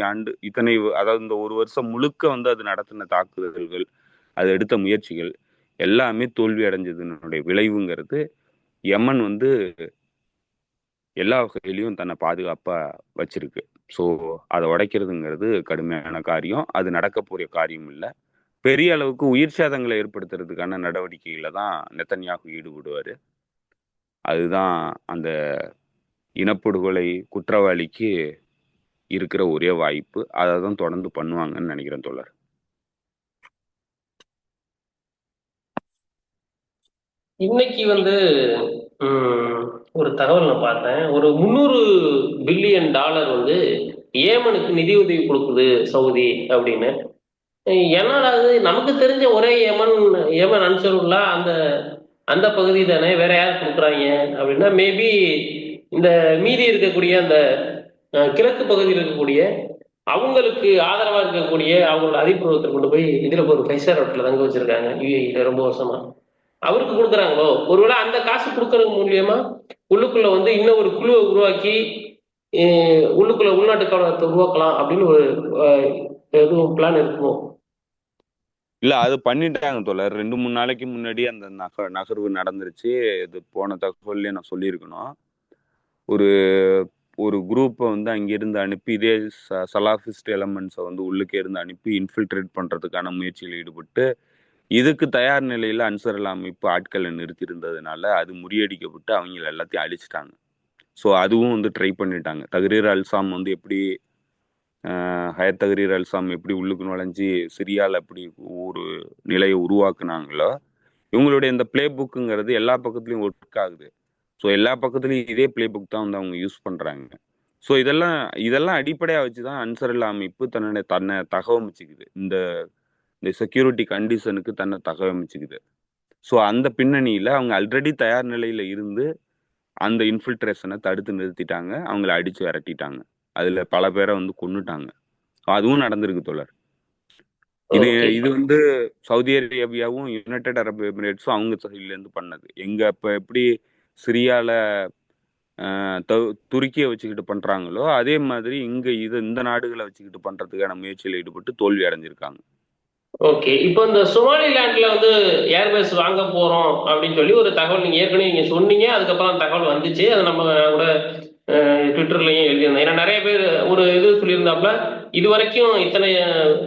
Speaker 2: அதாவது இந்த ஒரு வருஷம் முழுக்க வந்து அது நடத்தின தாக்குதல்கள், அது எடுத்த முயற்சிகள் எல்லாமே தோல்வி அடைஞ்சதுனுடைய விளைவுங்கிறது யமன் வந்து எல்லா வகையிலையும் தன்னை பாதுகாப்பா வச்சிருக்கு. ஸோ அதை உடைக்கிறதுங்கிறது கடுமையான காரியம். அது நடக்க போற காரியம் இல்லை. பெரிய அளவுக்கு உயிர் சேதங்களை ஏற்படுத்துறதுக்கான நடவடிக்கையில தான் நெத்தன்யாகு ஈடுபடுவாரு. அதுதான் அந்த இனப்படுகொலை குற்றவாளிக்கு இருக்கிற ஒரே வாய்ப்பு. அதை தான் தொடர்ந்து பண்ணுவாங்கன்னு நினைக்கிறேன் தோழர்.
Speaker 1: இன்னைக்கு வந்து ஒரு தகவல் நான் பார்த்தேன். ஒரு 300 பில்லியன் டாலர் வந்து ஏமனுக்கு நிதி உதவி கொடுக்குது சவுதி அப்படின்னு. என்னடா அது, நமக்கு தெரிஞ்ச ஒரே ஏமன் ஏமன் அன்சருல்லா அந்த அந்த பகுதி தானே, வேற யார் கொடுக்குறாங்க அப்படின்னா மேபி இந்த மீதி இருக்கக்கூடிய அந்த கிழக்கு பகுதியில் இருக்கக்கூடிய அவங்களுக்கு ஆதரவா இருக்கக்கூடிய அவங்களோட அதிபுறத்தை கொண்டு போய் இதுல ஒரு ஃபைவ்-ஸ்டார் ஹோட்டல்ல தங்க வச்சிருக்காங்க யுஏஇல ரொம்ப வருஷமா. அவருக்கு கொடுக்குறாங்களோ, ஒருவேளை அந்த காசு கொடுக்கறது மூலியமா உள்ளுக்குள்ள வந்து இன்னும் ஒரு குழுவை உருவாக்கி உள்ளுக்குள்ள உள்நாட்டு கவனத்தை உருவாக்கலாம் அப்படின்னு ஒரு எதுவும் பிளான் இருக்குமோ?
Speaker 2: இல்ல, அது பண்ணிட்டாங்க தோழர். 2-3 நாளைக்கு முன்னாடி அந்த நகர்வு நடந்துருச்சு. இது போன தகவல்லே நான் சொல்லியிருக்கணும். ஒரு ஒரு குரூப்பை வந்து அங்கிருந்து அனுப்பி இதே சலாஃபிஸ்ட் எலமெண்ட்ஸை வந்து உள்ளுக்கே இருந்து அனுப்பி இன்ஃபில்ட்ரேட் பண்றதுக்கான முயற்சியில் ஈடுபட்டு இதுக்கு தயார் நிலையில அன்சரல்லா அமைப்பு ஆட்களை நிறுத்தியிருந்ததுனால அது முறியடிக்கப்பட்டு அவங்க எல்லாத்தையும் அழிச்சிட்டாங்க. ஸோ அதுவும் வந்து ட்ரை பண்ணிட்டாங்க. தஹ்ரீர் அல்-ஷாம் வந்து எப்படி ஹயத் தஹ்ரீர் அல்-ஷாம் எப்படி உள்ளுக்கு நுழைஞ்சி சிரியாவில் எப்படி ஒரு நிலையை உருவாக்குனாங்களோ, இவங்களுடைய இந்த பிளே புக்குங்கிறது எல்லா பக்கத்துலையும் ஒர்க் ஆகுது. ஸோ எல்லா பக்கத்துலையும் இதே பிளே புக் தான் வந்து அவங்க யூஸ் பண்ணுறாங்க. ஸோ இதெல்லாம் அடிப்படையாக வச்சு தான் அன்சரல்லா அமைப்பு தன்னை தகவமைச்சுக்குது. இந்த செக்யூரிட்டி கண்டிஷனுக்கு தன்னை தகவமைச்சுக்குது. ஸோ அந்த பின்னணியில் அவங்க ஆல்ரெடி தயார் நிலையில் இருந்து அந்த இன்ஃபில்ட்ரேஷனை தடுத்து நிறுத்திட்டாங்க. அவங்கள அடித்து விரட்டிட்டாங்க. அதில் பல பேரை வந்து கொன்னுட்டாங்க. அதுவும் நடந்திருக்கு தோழர். இது வந்து சவுதி அரேபியாவும் யுனைடெட் அரபு எமிரேட்ஸும் அவங்க சைட்லேருந்து பண்ணது. இப்போ எப்படி சிரியால துருக்கியை வச்சுக்கிட்டு பண்றாங்களோ அதே மாதிரி இங்க இந்த நாடுகளை வச்சுக்கிட்டு பண்றதுக்கான முயற்சியில் ஈடுபட்டு தோல்வி அடைஞ்சிருக்காங்க.
Speaker 1: ஓகே, இப்போ இந்த சொமாலிலாண்ட்ல வந்து ஏர்பேஸ் வாங்க போறோம் அப்படின்னு சொல்லி ஒரு தகவல் நீங்க ஏற்கனவே சொன்னீங்க. அதுக்கப்புறம் தகவல் வந்துச்சு. அதை நம்ம கூட ட்விட்டர்லயும் எழுதியிருந்தேன். ஏன்னா நிறைய பேர் ஒரு இது சொல்லியிருந்தாப்புல, இது வரைக்கும் இத்தனை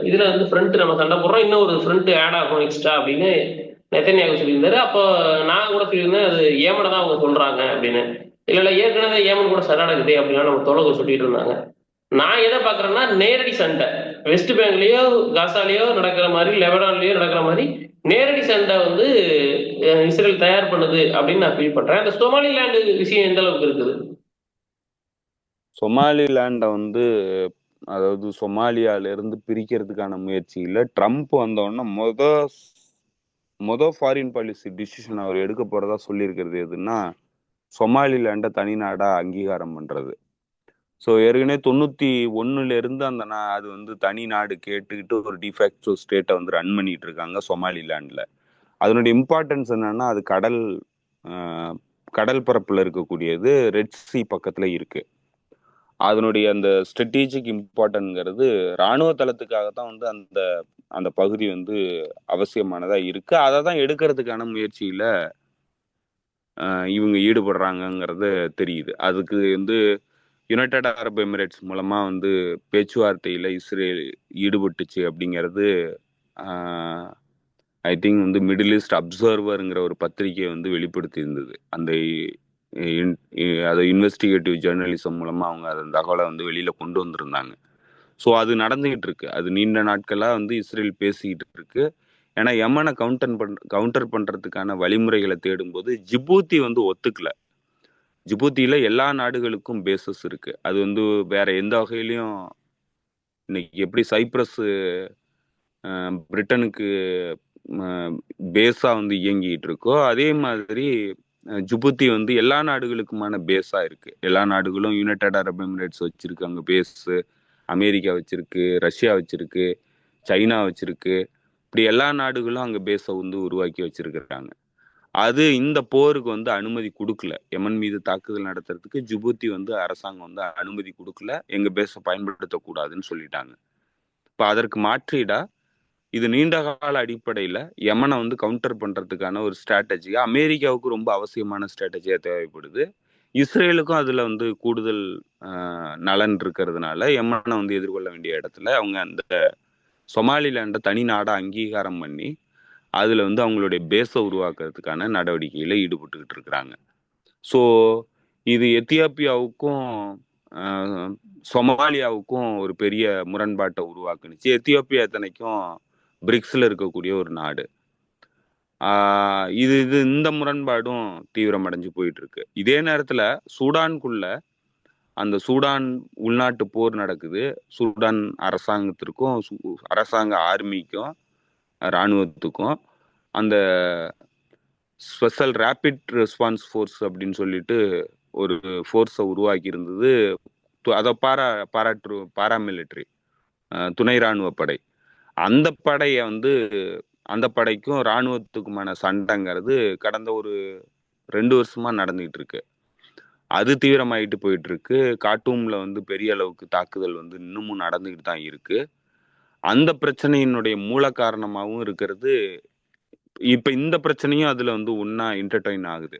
Speaker 1: இதுல வந்து ஃப்ரண்ட் நம்ம சண்டை போடுறோம், இன்னும் ஒரு ஃப்ரண்ட் ஆட் ஆகும் எக்ஸ்ட்ரா அப்படின்னு நெத்தன்யாகு சொல்லியிருந்தாரு. அப்போ நான் கூட சொல்லியிருந்தேன் அது ஏமனை தான் அவங்க சொல்றாங்க அப்படின்னு. இல்லை ஏற்கனவே ஏமன் கூட சண்டை நடக்குது அப்படின்னா நம்ம தொலைவு சொல்லிட்டு இருந்தாங்க. நான் எதை பாக்குறேன்னா நேரடி சண்டை வெஸ்ட் பேங்க்லயோ காசாலேயோ நடக்கிற மாதிரி, லெபனான்லயோ நடக்கிற மாதிரி நேரடி சண்டை வந்து இஸ்ரேல் தயார் பண்ணுது அப்படின்னு நான் ஃபீல் பண்றேன். அந்த சொமாலிலாண்டு விஷயம் எந்த அளவுக்கு இருக்குது?
Speaker 2: சொமாலிலாண்டை வந்து அதாவது சொமாலியால இருந்து பிரிக்கிறதுக்கான முயற்சியில ட்ரம்ப் வந்தோடனே மொத ஃபாரின் பாலிசி டிசிஷன் அவர் எடுக்க போறதா சொல்லியிருக்கிறது எதுன்னா சொமாலிலாண்டை தனி நாடா அங்கீகாரம் பண்றது. ஸோ ஏற்கனவே 91 இருந்து அது வந்து தனி நாடு கேட்டுக்கிட்டு ஒரு டிஃபேக்டோ ஸ்டேட்டை வந்து ரன் பண்ணிட்டு இருக்காங்க சொமாலிலாண்டில். அதனுடைய இம்பார்ட்டன்ஸ் என்னன்னா அது கடல் கடல் பரப்புல இருக்கக்கூடியது ரெட் சி பக்கத்துல இருக்கு. அதனுடைய அந்த ஸ்ட்ராட்டஜிக் இம்பார்ட்டன்ங்கிறது ராணுவ தளத்துக்காக தான் வந்து அந்த அந்த பகுதி வந்து அவசியமானதா இருக்கு. அதை தான் எடுக்கிறதுக்கான முயற்சியில இவங்க ஈடுபடுறாங்கங்கிறது தெரியுது. அதுக்கு வந்து யுனைடெட் அரப் எமிரேட்ஸ் மூலமா வந்து பேச்சுவார்த்தையில இஸ்ரேல் ஈடுபட்டுச்சு அப்படிங்கிறது ஐ திங்க் வந்து மிடில் ஈஸ்ட் அப்சர்வருங்கிற ஒரு பத்திரிகை வந்து வெளிப்படுத்தி இருந்தது. அந்த அதை இன்வெஸ்டிகேட்டிவ் ஜேர்னலிசம் மூலமா அவங்க அந்த தகவலை வந்து வெளியில கொண்டு வந்திருந்தாங்க. ஸோ அது நடந்துகிட்டு இருக்கு. அது நீண்ட நாட்களா வந்து இஸ்ரேல் பேசிக்கிட்டு இருக்கு. ஏன்னா யமனை கவுண்டர் பண்றதுக்கான வழிமுறைகளை தேடும்போது ஜிபூத்தி வந்து ஒத்துக்கல. ஜிபூத்தியில எல்லா நாடுகளுக்கும் பேசஸ் இருக்கு. அது வந்து வேற எந்த வகையிலையும் இன்னைக்கு எப்படி சைப்ரஸ் பிரிட்டனுக்கு பேஸா வந்து இயங்கிட்டு இருக்கோ, அதே மாதிரி ஜிபூத்தி வந்து எல்லா நாடுகளுக்குமான பேஸா இருக்கு. எல்லா நாடுகளும் யுனைடெட் அரப் எமிரேட்ஸ் வச்சிருக்காங்க பேஸ், அமெரிக்கா வச்சிருக்கு, ரஷ்யா வச்சிருக்கு, சைனா வச்சிருக்கு. இப்படி எல்லா நாடுகளும் அங்க பேஸை வந்து உருவாக்கி வச்சிருக்கிறாங்க. அது இந்த போருக்கு வந்து அனுமதி கொடுக்கல. யமன் மீது தாக்குதல் நடத்துறதுக்கு ஜிபூத்தி வந்து அரசாங்கம் வந்து அனுமதி கொடுக்கல. எங்க பேஸை பயன்படுத்தக்கூடாதுன்னு சொல்லிட்டாங்க. இப்ப அதற்கு மாற்றீடா இது நீண்ட கால அடிப்படையில யமனை வந்து கவுண்டர் பண்றதுக்கான ஒரு ஸ்ட்ராட்டஜியா அமெரிக்காவுக்கு ரொம்ப அவசியமான ஸ்ட்ராட்டஜியா தேவைப்படுது. இஸ்ரேலுக்கும் அதுல வந்து கூடுதல் நலன் இருக்கிறதுனால யமனை வந்து எதிர்கொள்ள வேண்டிய இடத்துல அவங்க அந்த சொமாலிலாண்டை தனி நாடா அங்கீகாரம் பண்ணி அதுல வந்து அவங்களுடைய பேஸை உருவாக்குறதுக்கான நடவடிக்கையில ஈடுபட்டுக்கிட்டு இருக்கிறாங்க. ஸோ இது எத்தியோப்பியாவுக்கும் சொமாலியாவுக்கும் ஒரு பெரிய முரண்பாட்டை உருவாக்குனுச்சு. எத்தியோப்பியா இத்தனைக்கும் பிரிக்ஸ்ல இருக்கக்கூடிய ஒரு நாடு. இது இந்த முரண்பாடும் தீவிரமடைஞ்சு போயிட்டு இருக்கு. இதே நேரத்துல சூடானுக்குள்ள அந்த சூடான் உள்நாட்டு போர் நடக்குது. சூடான் அரசாங்கத்திற்கும் அரசாங்க ஆர்மிக்கும் இராணுவத்துக்கும் அந்த ஸ்பெஷல் ரேபிட் ரெஸ்பான்ஸ் ஃபோர்ஸ் அப்படின்னு சொல்லிட்டு ஒரு ஃபோர்ஸை உருவாக்கி இருந்தது. அதை பாராமிலிட்டரி துணை இராணுவ படை. அந்த படையை வந்து அந்த படைக்கும் இராணுவத்துக்குமான சண்டைங்கிறது கடந்த ஒரு 2 வருஷமா நடந்துகிட்டு இருக்கு. அது தீவிரமாயிட்டு போயிட்டு இருக்கு. கார்ட்டூம்ல வந்து பெரிய அளவுக்கு தாக்குதல் வந்து இன்னமும் நடந்துகிட்டு தான் இருக்கு. அந்த பிரச்சனையினுடைய மூல காரணமாகவும் இருக்கிறது. இப்ப இந்த பிரச்சனையும் அதுல வந்து ஒன்னா இன்டர்டைன் ஆகுது.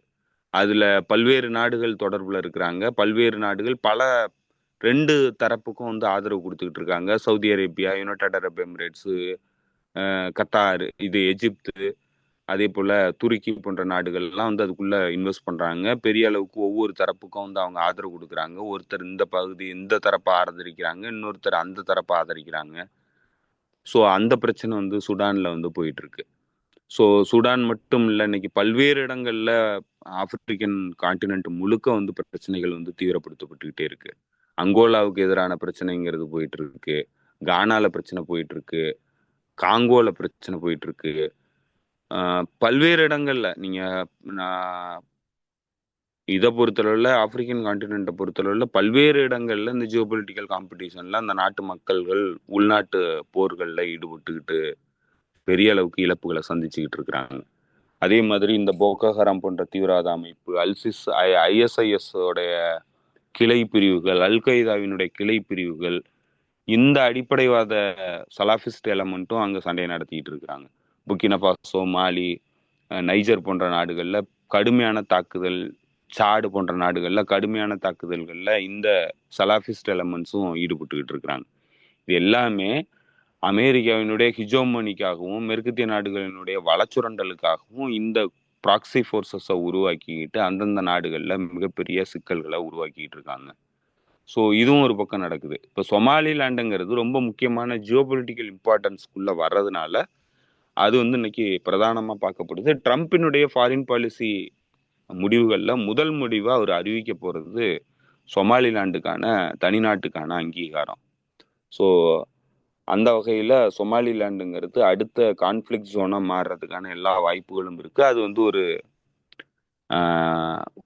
Speaker 2: அதுல பல்வேறு நாடுகள் தொடர்புல இருக்கிறாங்க. பல்வேறு நாடுகள் பல 2 தரப்புக்கும் வந்து ஆதரவு கொடுத்துக்கிட்டு இருக்காங்க. Saudi Arabia, United Arab Emirates, Qatar, இது எஜிப்து, அதே போல துருக்கி போன்ற நாடுகள் எல்லாம் வந்து அதுக்குள்ள இன்வெஸ்ட் பண்றாங்க. பெரிய அளவுக்கு ஒவ்வொரு தரப்புக்கும் வந்து அவங்க ஆதரவு கொடுக்குறாங்க. ஒருத்தர் இந்த தரப்பை ஆதரிக்கிறாங்க, இன்னொருத்தர் அந்த தரப்பை ஆதரிக்கிறாங்க. ஸோ அந்த பிரச்சனை வந்து சுடான்ல வந்து போயிட்டு இருக்கு. ஸோ சுடான் மட்டும் இல்லை, இன்னைக்கு பல்வேறு இடங்கள்ல ஆப்பிரிக்கன் கான்டினென்ட் முழுக்க வந்து பிரச்சனைகள் வந்து தீவிரப்படுத்தப்பட்டுக்கிட்டே இருக்கு. அங்கோலாவுக்கு எதிரான பிரச்சனைங்கிறது போயிட்டு இருக்கு, கானால பிரச்சனை போயிட்டு இருக்கு, காங்கோல பிரச்சனை போயிட்டு இருக்கு. பல்வேறு இடங்கள்ல நீங்க இதை பொறுத்தளவுல ஆப்பிரிக்கன் கான்டினென்ட்டை பொறுத்தளவுல பல்வேறு இடங்கள்ல இந்த ஜியோபொலிட்டிக்கல் காம்படிஷன்ல அந்த நாட்டு மக்கள்கள் உள்நாட்டு போர்கள்ல ஈடுபட்டுக்கிட்டு பெரிய அளவுக்கு இழப்புகளை சந்திச்சுக்கிட்டு இருக்கிறாங்க. அதே மாதிரி இந்த போகோ ஹராம் போன்ற தீவிரவாத அமைப்பு, ISIS உடைய கிளை பிரிவுகள், அல் கைதாவினுடைய கிளை பிரிவுகள், இந்த அடிப்படைவாத சலாஃபிஸ்ட் எலமெண்ட்டும் அங்க சண்டையை நடத்திட்டு இருக்கிறாங்க. புர்கினா ஃபாசோ, மாலி, நைஜர் போன்ற நாடுகள்ல கடுமையான தாக்குதல், சாடு போன்ற நாடுகள்ல கடுமையான தாக்குதல்கள்ல இந்த சலாஃபிஸ்ட் எலமெண்ட்ஸும் ஈடுபட்டுக்கிட்டு இருக்கிறாங்க. இது எல்லாமே அமெரிக்காவினுடைய ஹிஜோமனிக்காகவும் மேற்கத்திய நாடுகளினுடைய வளச்சுரண்டலுக்காகவும் இந்த ப்ராக்சி ஃபோர்ஸஸை உருவாக்கிக்கிட்டு அந்தந்த நாடுகளில் மிகப்பெரிய சிக்கல்களை உருவாக்கிட்டு இருக்காங்க. ஸோ இதுவும் ஒரு பக்கம் நடக்குது. இப்போ சொமாலிலாண்டுங்கிறது ரொம்ப முக்கியமான ஜியோபொலிட்டிக்கல் இம்பார்ட்டன்ஸ்குள்ள வர்றதுனால அது வந்து இன்னைக்கு பிரதானமாக பார்க்கப்படுது. ட்ரம்பினுடைய ஃபாரின் பாலிசி முடிவுகளில் முதல் முடிவாக அவர் அறிவிக்க போகிறது சொமாலிலாண்டுக்கான தனிநாட்டுக்கான அங்கீகாரம். ஸோ அந்த வகையில் சொமாலிலாண்டுங்கிறது அடுத்த கான்ஃப்ளிக்ட் ஜோனாக மாறுறதுக்கான எல்லா வாய்ப்புகளும் இருக்குது. அது வந்து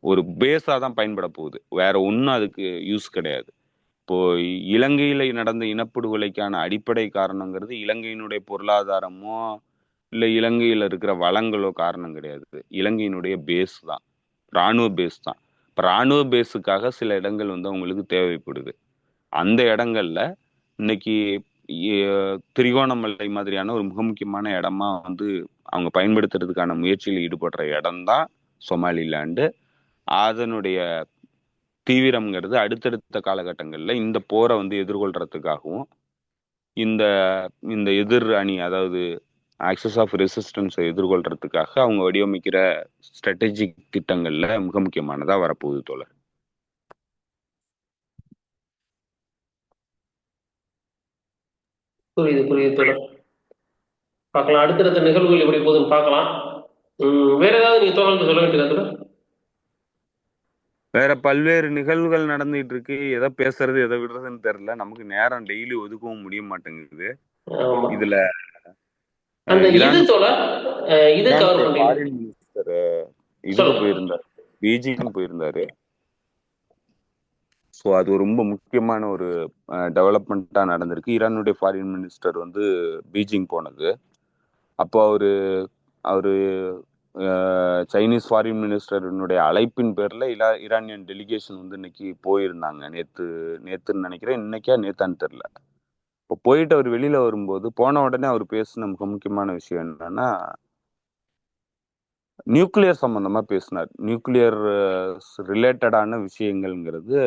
Speaker 2: ஒரு பேஸாக தான் பயன்பட போகுது, வேற ஒன்றும் அதுக்கு யூஸ் கிடையாது. இப்போ இலங்கையில் நடந்த இனப்படுகொலைக்கான அடிப்படை காரணங்கிறது இலங்கையினுடைய பொருளாதாரமோ இல்லை இலங்கையில் இருக்கிற வளங்களோ காரணம் கிடையாது. இலங்கையினுடைய பேஸ் தான், இராணுவ பேஸ் தான். இப்போ இராணுவ பேஸுக்காக சில இடங்கள் வந்து அவங்களுக்கு தேவைப்படுது. அந்த இடங்கள்ல இன்னைக்கு திரிகோணமலை மாதிரியான ஒரு மிக முக்கியமான இடமா வந்து அவங்க பயன்படுத்துறதுக்கான முயற்சியில் ஈடுபடுற இடம்தான் சொமாலிலாண்டு. அதனுடைய தீவிரம்ங்கிறது அடுத்தடுத்த காலகட்டங்களில் இந்த போரை வந்து எதிர்கொள்றதுக்காகவும் இந்த இந்த எதிர் அணி, அதாவது ஆக்சஸ் ஆஃப் ரெசிஸ்டன்ஸை எதிர்கொள்றதுக்காக அவங்க வடிவமைக்கிற ஸ்ட்ராட்டஜிக் திட்டங்கள்ல மிக முக்கியமானதா வரப்போகுது தோழர்.
Speaker 1: புரியுது தோழர். பார்க்கலாம் அடுத்தடுத்த நிகழ்வுகள் எப்படி போகுதுன்னு பார்க்கலாம். வேற ஏதாவது நீங்க தோழருக்கு சொல்ல வேண்டியதா தோழர்?
Speaker 2: வேற பல்வேறு நிகழ்வுகள் நடந்துட்டு இருக்கு. எதை பேசுறது எதை விடுறதுன்னு தெரியல. நமக்கு நேரம் டெய்லி ஒதுக்கவும் முடிய மாட்டேங்குது. இதுல
Speaker 1: அந்த இது தோழர் இது கவர்
Speaker 2: ஃபாரின்
Speaker 1: பண்ணீங்க.
Speaker 2: மினிஸ்டர் இதுக்கு போயிருந்தாரு, பீஜிங் போயிருந்தாரு. ஸோ அது ரொம்ப முக்கியமான ஒரு டெவலப்மெண்ட்டா நடந்திருக்கு. ஈரானுடைய ஃபாரின் மினிஸ்டர் வந்து பீஜிங் போனது. அப்போ அவரு சைனீஸ் ஃபாரின் மினிஸ்டருடைய அழைப்பின் பேர்ல ஈரானியன் டெலிகேஷன் வந்து இன்னைக்கு போயிருந்தாங்க. நேத்துன்னு நினைக்கிறேன், இன்னைக்கா நேத்தான்னு தெரியல. இப்போ போயிட்டு அவர் வெளியில வரும்போது போன உடனே அவர் பேசின மிக முக்கியமான விஷயம் என்னன்னா, நியூக்ளியர் சம்பந்தமா பேசினார். நியூக்ளியர் ரிலேட்டடான விஷயங்கள்ங்கிறது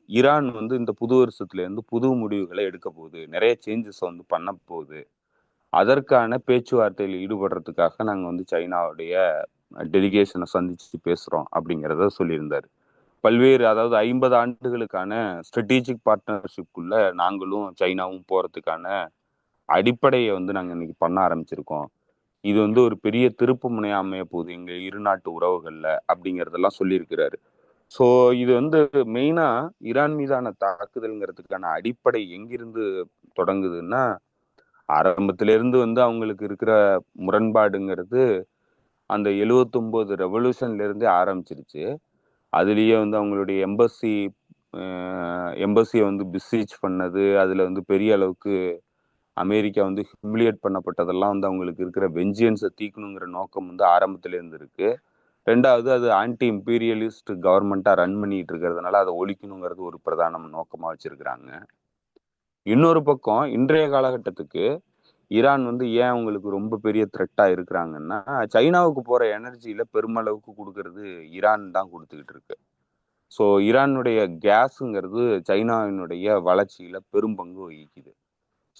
Speaker 2: ஈரான் வந்து இந்த புது வருஷத்துல இருந்து புது முடிவுகளை எடுக்க போகுது, நிறைய சேஞ்சஸ் வந்து பண்ண போகுது. அதற்கான பேச்சுவார்த்தையில் ஈடுபடுறதுக்காக நாங்கள் வந்து சைனாவுடைய டெலிகேஷனை சந்திச்சு பேசுறோம் அப்படிங்கிறத சொல்லியிருந்தாரு. பல்வேறு, அதாவது 50 ஆண்டுகளுக்கான ஸ்ட்ராட்டஜிக் பார்ட்னர்ஷிப்குள்ள நாங்களும் சைனாவும் போறதுக்கான அடிப்படையை வந்து நாங்கள் இன்னைக்கு பண்ண ஆரம்பிச்சிருக்கோம். இது வந்து ஒரு பெரிய திருப்பு முனையா அமைய போகுது எங்க இரு நாட்டு உறவுகள்ல அப்படிங்கிறதெல்லாம் சொல்லியிருக்கிறாரு. ஸோ இது வந்து மெயினா ஈரான் மீதான தாக்குதல்ங்கிறதுக்கான அடிப்படை எங்கிருந்து தொடங்குதுன்னா, ஆரம்பத்திலிருந்து வந்து அவங்களுக்கு இருக்கிற முரண்பாடுங்கிறது அந்த 79 ரெவல்யூஷன்ல இருந்தே ஆரம்பிச்சிருச்சு. அதுலயே வந்து அவங்களுடைய எம்பசியை வந்து பிசீச் பண்ணது, அதுல வந்து பெரிய அளவுக்கு அமெரிக்கா வந்து ஹியூமிலியேட் பண்ணப்பட்டதெல்லாம் வந்து அவங்களுக்கு இருக்கிற வெஞ்சியன்ஸை தீக்கணுங்கிற நோக்கம் வந்து ஆரம்பத்துல இருந்து இருக்கு. ரெண்டாவது, அது ஆன்டி இம்பீரியலிஸ்ட் கவர்மெண்டா ரன் பண்ணிட்டு இருக்கிறதுனால அதை ஒழிக்கணுங்கிறது ஒரு பிரதான நோக்கமா வச்சிருக்கிறாங்க. இன்னொரு பக்கம் இன்றைய காலகட்டத்துக்கு ஈரான் வந்து ஏன் அவங்களுக்கு ரொம்ப பெரிய த்ரெட்டா இருக்கிறாங்கன்னா, சைனாவுக்கு போற எனர்ஜியில பெருமளவுக்கு கொடுக்கறது ஈரான் தான் கொடுத்துக்கிட்டு இருக்கு. ஸோ ஈரானுடைய கேஸுங்கிறது சைனாவினுடைய வளர்ச்சியில பெரும் பங்கு வகிக்குது.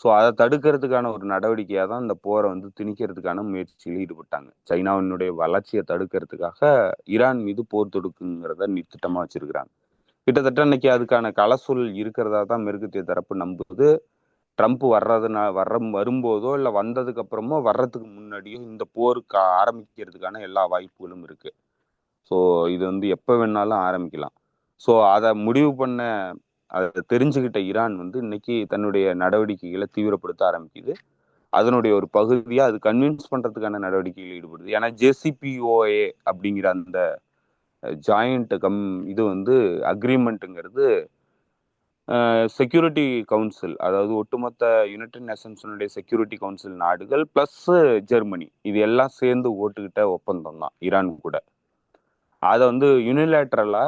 Speaker 2: ஸோ அதை தடுக்கிறதுக்கான ஒரு நடவடிக்கையாக தான் இந்த போரை வந்து திணிக்கிறதுக்கான முயற்சியில் ஈடுபட்டாங்க. சைனாவினுடைய வளர்ச்சியை தடுக்கிறதுக்காக ஈரான் மீது போர் தொடுக்குங்கிறத திட்டமா வச்சிருக்கிறாங்க. கிட்டத்தட்ட இன்னைக்கு அதுக்கான களசூழல் இருக்கிறதா தான் மேற்கத்திய தரப்பு நம்புது. ட்ரம்ப் வரும்போதோ இல்லை வந்ததுக்கு அப்புறமோ வர்றதுக்கு முன்னாடியோ இந்த போருக்கு ஆரம்பிக்கிறதுக்கான எல்லா வாய்ப்புகளும் இருக்கு. ஸோ இது வந்து எப்போ வேணாலும் ஆரம்பிக்கலாம். ஸோ அதை முடிவு பண்ண, அதை தெரிஞ்சுக்கிட்ட ஈரான் வந்து இன்னைக்கு தன்னுடைய நடவடிக்கைகளை தீவிரப்படுத்த ஆரம்பிக்குது. அதனுடைய ஒரு பகுதியா அது கன்வின்ஸ் பண்றதுக்கான நடவடிக்கைகள் ஈடுபடுது. ஏன்னா ஜேசிபிஓஏ அப்படிங்கிற அந்த ஜாயிண்ட் இது வந்து அக்ரிமெண்ட்டுங்கிறது செக்யூரிட்டி கவுன்சில், அதாவது ஒட்டுமொத்த யுனைடெட் நேஷன்ஸுடைய செக்யூரிட்டி கவுன்சில் நாடுகள் பிளஸ் ஜெர்மனி, இது எல்லாம் சேர்ந்து ஓட்டுக்கிட்ட ஒப்பந்தம் தான் ஈரான் கூட. அதை வந்து யூனிலேட்ரலா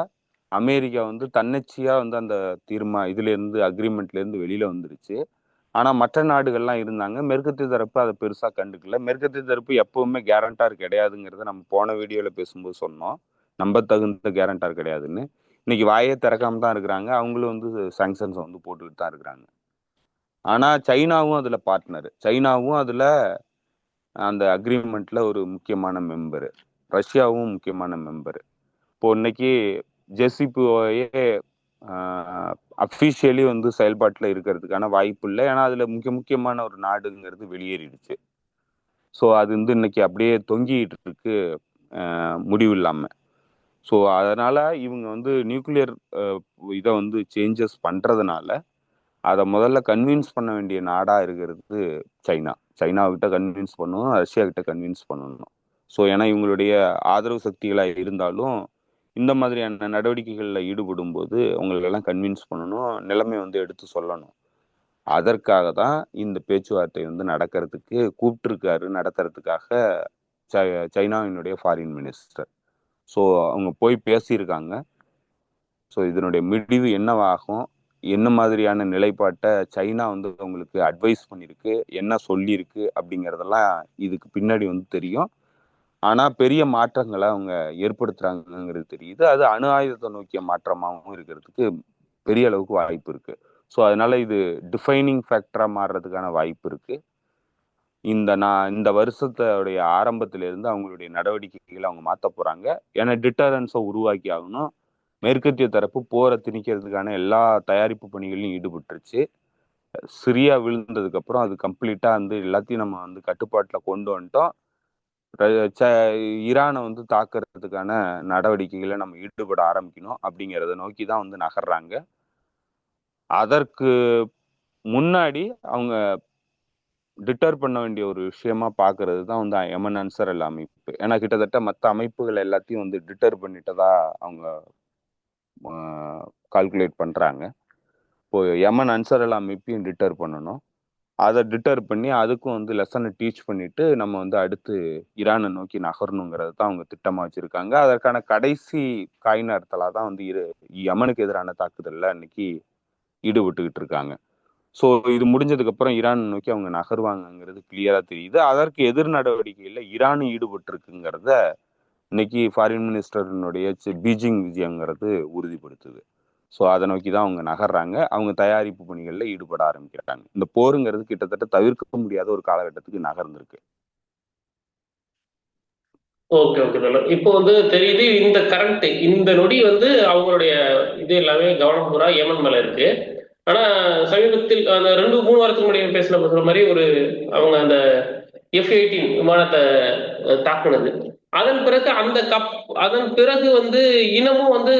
Speaker 2: அமெரிக்கா வந்து தன்னிச்சையா வந்து அந்த இதுல இருந்து அக்ரிமெண்ட்ல இருந்து வெளியில வந்துருச்சு. ஆனா மற்ற நாடுகள்லாம் இருந்தாங்க. மேற்கத்திய தரப்பு அதை பெருசா கண்டுக்கல. மேற்கத்திய தரப்பு எப்பவுமே கேரண்டார் கிடையாதுங்கிறத நம்ம போன வீடியோல பேசும்போது சொன்னோம். நம்ப தகுந்த கேரண்டார் கிடையாதுன்னு. இன்னைக்கு வாயே திறக்காம தான் இருக்கிறாங்க. அவங்களும் வந்து சாங்ஷன்ஸ் வந்து போட்டுக்கிட்டு தான் இருக்கிறாங்க. ஆனா சைனாவும் அதுல பார்ட்னர், சைனாவும் அதுல அந்த அக்ரிமெண்ட்ல ஒரு முக்கியமான மெம்பரு, ரஷ்யாவும் முக்கியமான மெம்பரு. இப்போ இன்னைக்கு ஜெசிபிஓஏ அஃபிஷியலி வந்து செயல்பாட்டில் இருக்கிறதுக்கான வாய்ப்பு இல்லை. ஏன்னா அதுல முக்கியமான ஒரு நாடுங்கிறது வெளியேறிடுச்சு. ஸோ அது வந்து இன்னைக்கு அப்படியே தொங்கிட்டு இருக்கு முடிவு இல்லாம. ஸோ அதனால இவங்க வந்து நியூக்ளியர் இதை வந்து சேஞ்சஸ் பண்றதுனால அதை முதல்ல கன்வின்ஸ் பண்ண வேண்டிய நாடா இருக்கிறது சைனா. சைனாவிட்ட கன்வின்ஸ் பண்ணணும், ரஷ்யா கிட்ட கன்வின்ஸ் பண்ணணும். ஸோ ஏன்னா இவங்களுடைய ஆதரவு சக்திகளாக இருந்தாலும் இந்த மாதிரியான நடவடிக்கைகளில் ஈடுபடும் போது அவங்களெல்லாம் கன்வின்ஸ் பண்ணணும், நிலைமை வந்து எடுத்து சொல்லணும். அதற்காக தான் இந்த பேச்சுவார்த்தை வந்து நடக்கிறதுக்கு கூப்பிட்டுருக்காரு, நடத்துறதுக்காக சைனாவினுடைய ஃபாரின் மினிஸ்டர். ஸோ அவங்க போய் பேசியிருக்காங்க. ஸோ இதனுடைய முடிவு என்னவாகும், என்ன மாதிரியான நிலைப்பாட்டை சைனா வந்து அவங்களுக்கு அட்வைஸ் பண்ணியிருக்கு, என்ன சொல்லியிருக்கு அப்படிங்கிறதெல்லாம் இதுக்கு பின்னாடி வந்து தெரியும். ஆனால் பெரிய மாற்றங்களை அவங்க ஏற்படுத்துறாங்கிறது தெரியுது. அது அணு ஆயுதத்தை நோக்கிய மாற்றமாகவும் இருக்கிறதுக்கு பெரிய அளவுக்கு வாய்ப்பு இருக்கு. ஸோ அதனால இது டிஃபைனிங் ஃபேக்டரா மாறுறதுக்கான வாய்ப்பு இருக்கு. இந்த வருஷத்தோடைய ஆரம்பத்திலிருந்து அவங்களுடைய நடவடிக்கைகளை அவங்க மாற்ற போறாங்க. ஏன்னா டிட்டரன்ஸை உருவாக்கி ஆகணும். மேற்கத்திய தரப்பு போரை திணிக்கிறதுக்கான எல்லா தயாரிப்பு பணிகளிலும் ஈடுபட்டுருச்சு. சிரியா விழுந்ததுக்கு அப்புறம் அது கம்ப்ளீட்டா வந்து எல்லாத்தையும் நம்ம வந்து கட்டுப்பாட்டுல கொண்டு வந்துட்டோம். ஈரானை வந்து தாக்குறதுக்கான நடவடிக்கைகளை நம்ம ஈடுபட ஆரம்பிக்கணும் அப்படிங்கிறத நோக்கி தான் வந்து நகர்றாங்க. அதற்கு முன்னாடி அவங்க டிட்டர் பண்ண வேண்டிய ஒரு விஷயமா பாக்குறது தான் வந்து யமன் அன்சர் அல் அமைப்பு. ஏன்னா கிட்டத்தட்ட மற்ற அமைப்புகள் எல்லாத்தையும் வந்து டிட்டர் பண்ணிட்டதா அவங்க கால்குலேட் பண்றாங்க. இப்போ யமன் அன்சர் அல் அமைப்பையும் டிட்டர் பண்ணணும். அதை டிட்டர் பண்ணி அதுக்கும் வந்து லெசனை டீச் பண்ணிட்டு நம்ம வந்து அடுத்து ஈரானை நோக்கி நகரணுங்கிறது தான் அவங்க திட்டமா வச்சிருக்காங்க. அதற்கான கடைசி காய் நகர்த்தலா தான் வந்து யமனுக்கு எதிரான தாக்குதல்ல அன்னைக்கு ஈடுபட்டுக்கிட்டு இருக்காங்க. ஸோ இது முடிஞ்சதுக்கு அப்புறம் ஈரான் நோக்கி அவங்க நகர்வாங்கங்கிறது கிளியரா தெரியுது. அதற்கு எதிர் நடவடிக்கையில் ஈரானும் ஈடுபட்டு இருக்குங்கிறத இன்னைக்கு ஃபாரின் மினிஸ்டரினுடைய பீஜிங் விஜயங்கிறது உறுதிப்படுத்துது. ஸோ அதை நோக்கி தான் அவங்க நகர்றாங்க. அவங்க தயாரிப்பு பணிகளில் ஈடுபட ஆரம்பிக்கிறாங்க. இந்த போருங்கிறது கிட்டத்தட்ட தவிர்க்க முடியாத ஒரு காலகட்டத்துக்கு நகர்ந்திருக்கு.
Speaker 1: ஓகே ஓகே தோழர். இப்போ வந்து தெரியுது இந்த கரண்ட் இந்த நொடி வந்து அவங்களுடைய இது எல்லாமே கவனம் பூரா ஏமன் மேல இருக்கு. ஆனா சமீபத்தில் அந்த 2-3 வாரத்துக்கு முன்னாடி பேசுற மாதிரி ஒரு அவங்க அந்த F-18 விமானத்தை தாக்குனது. அதன் பிறகு வந்து இன்னமும் வந்து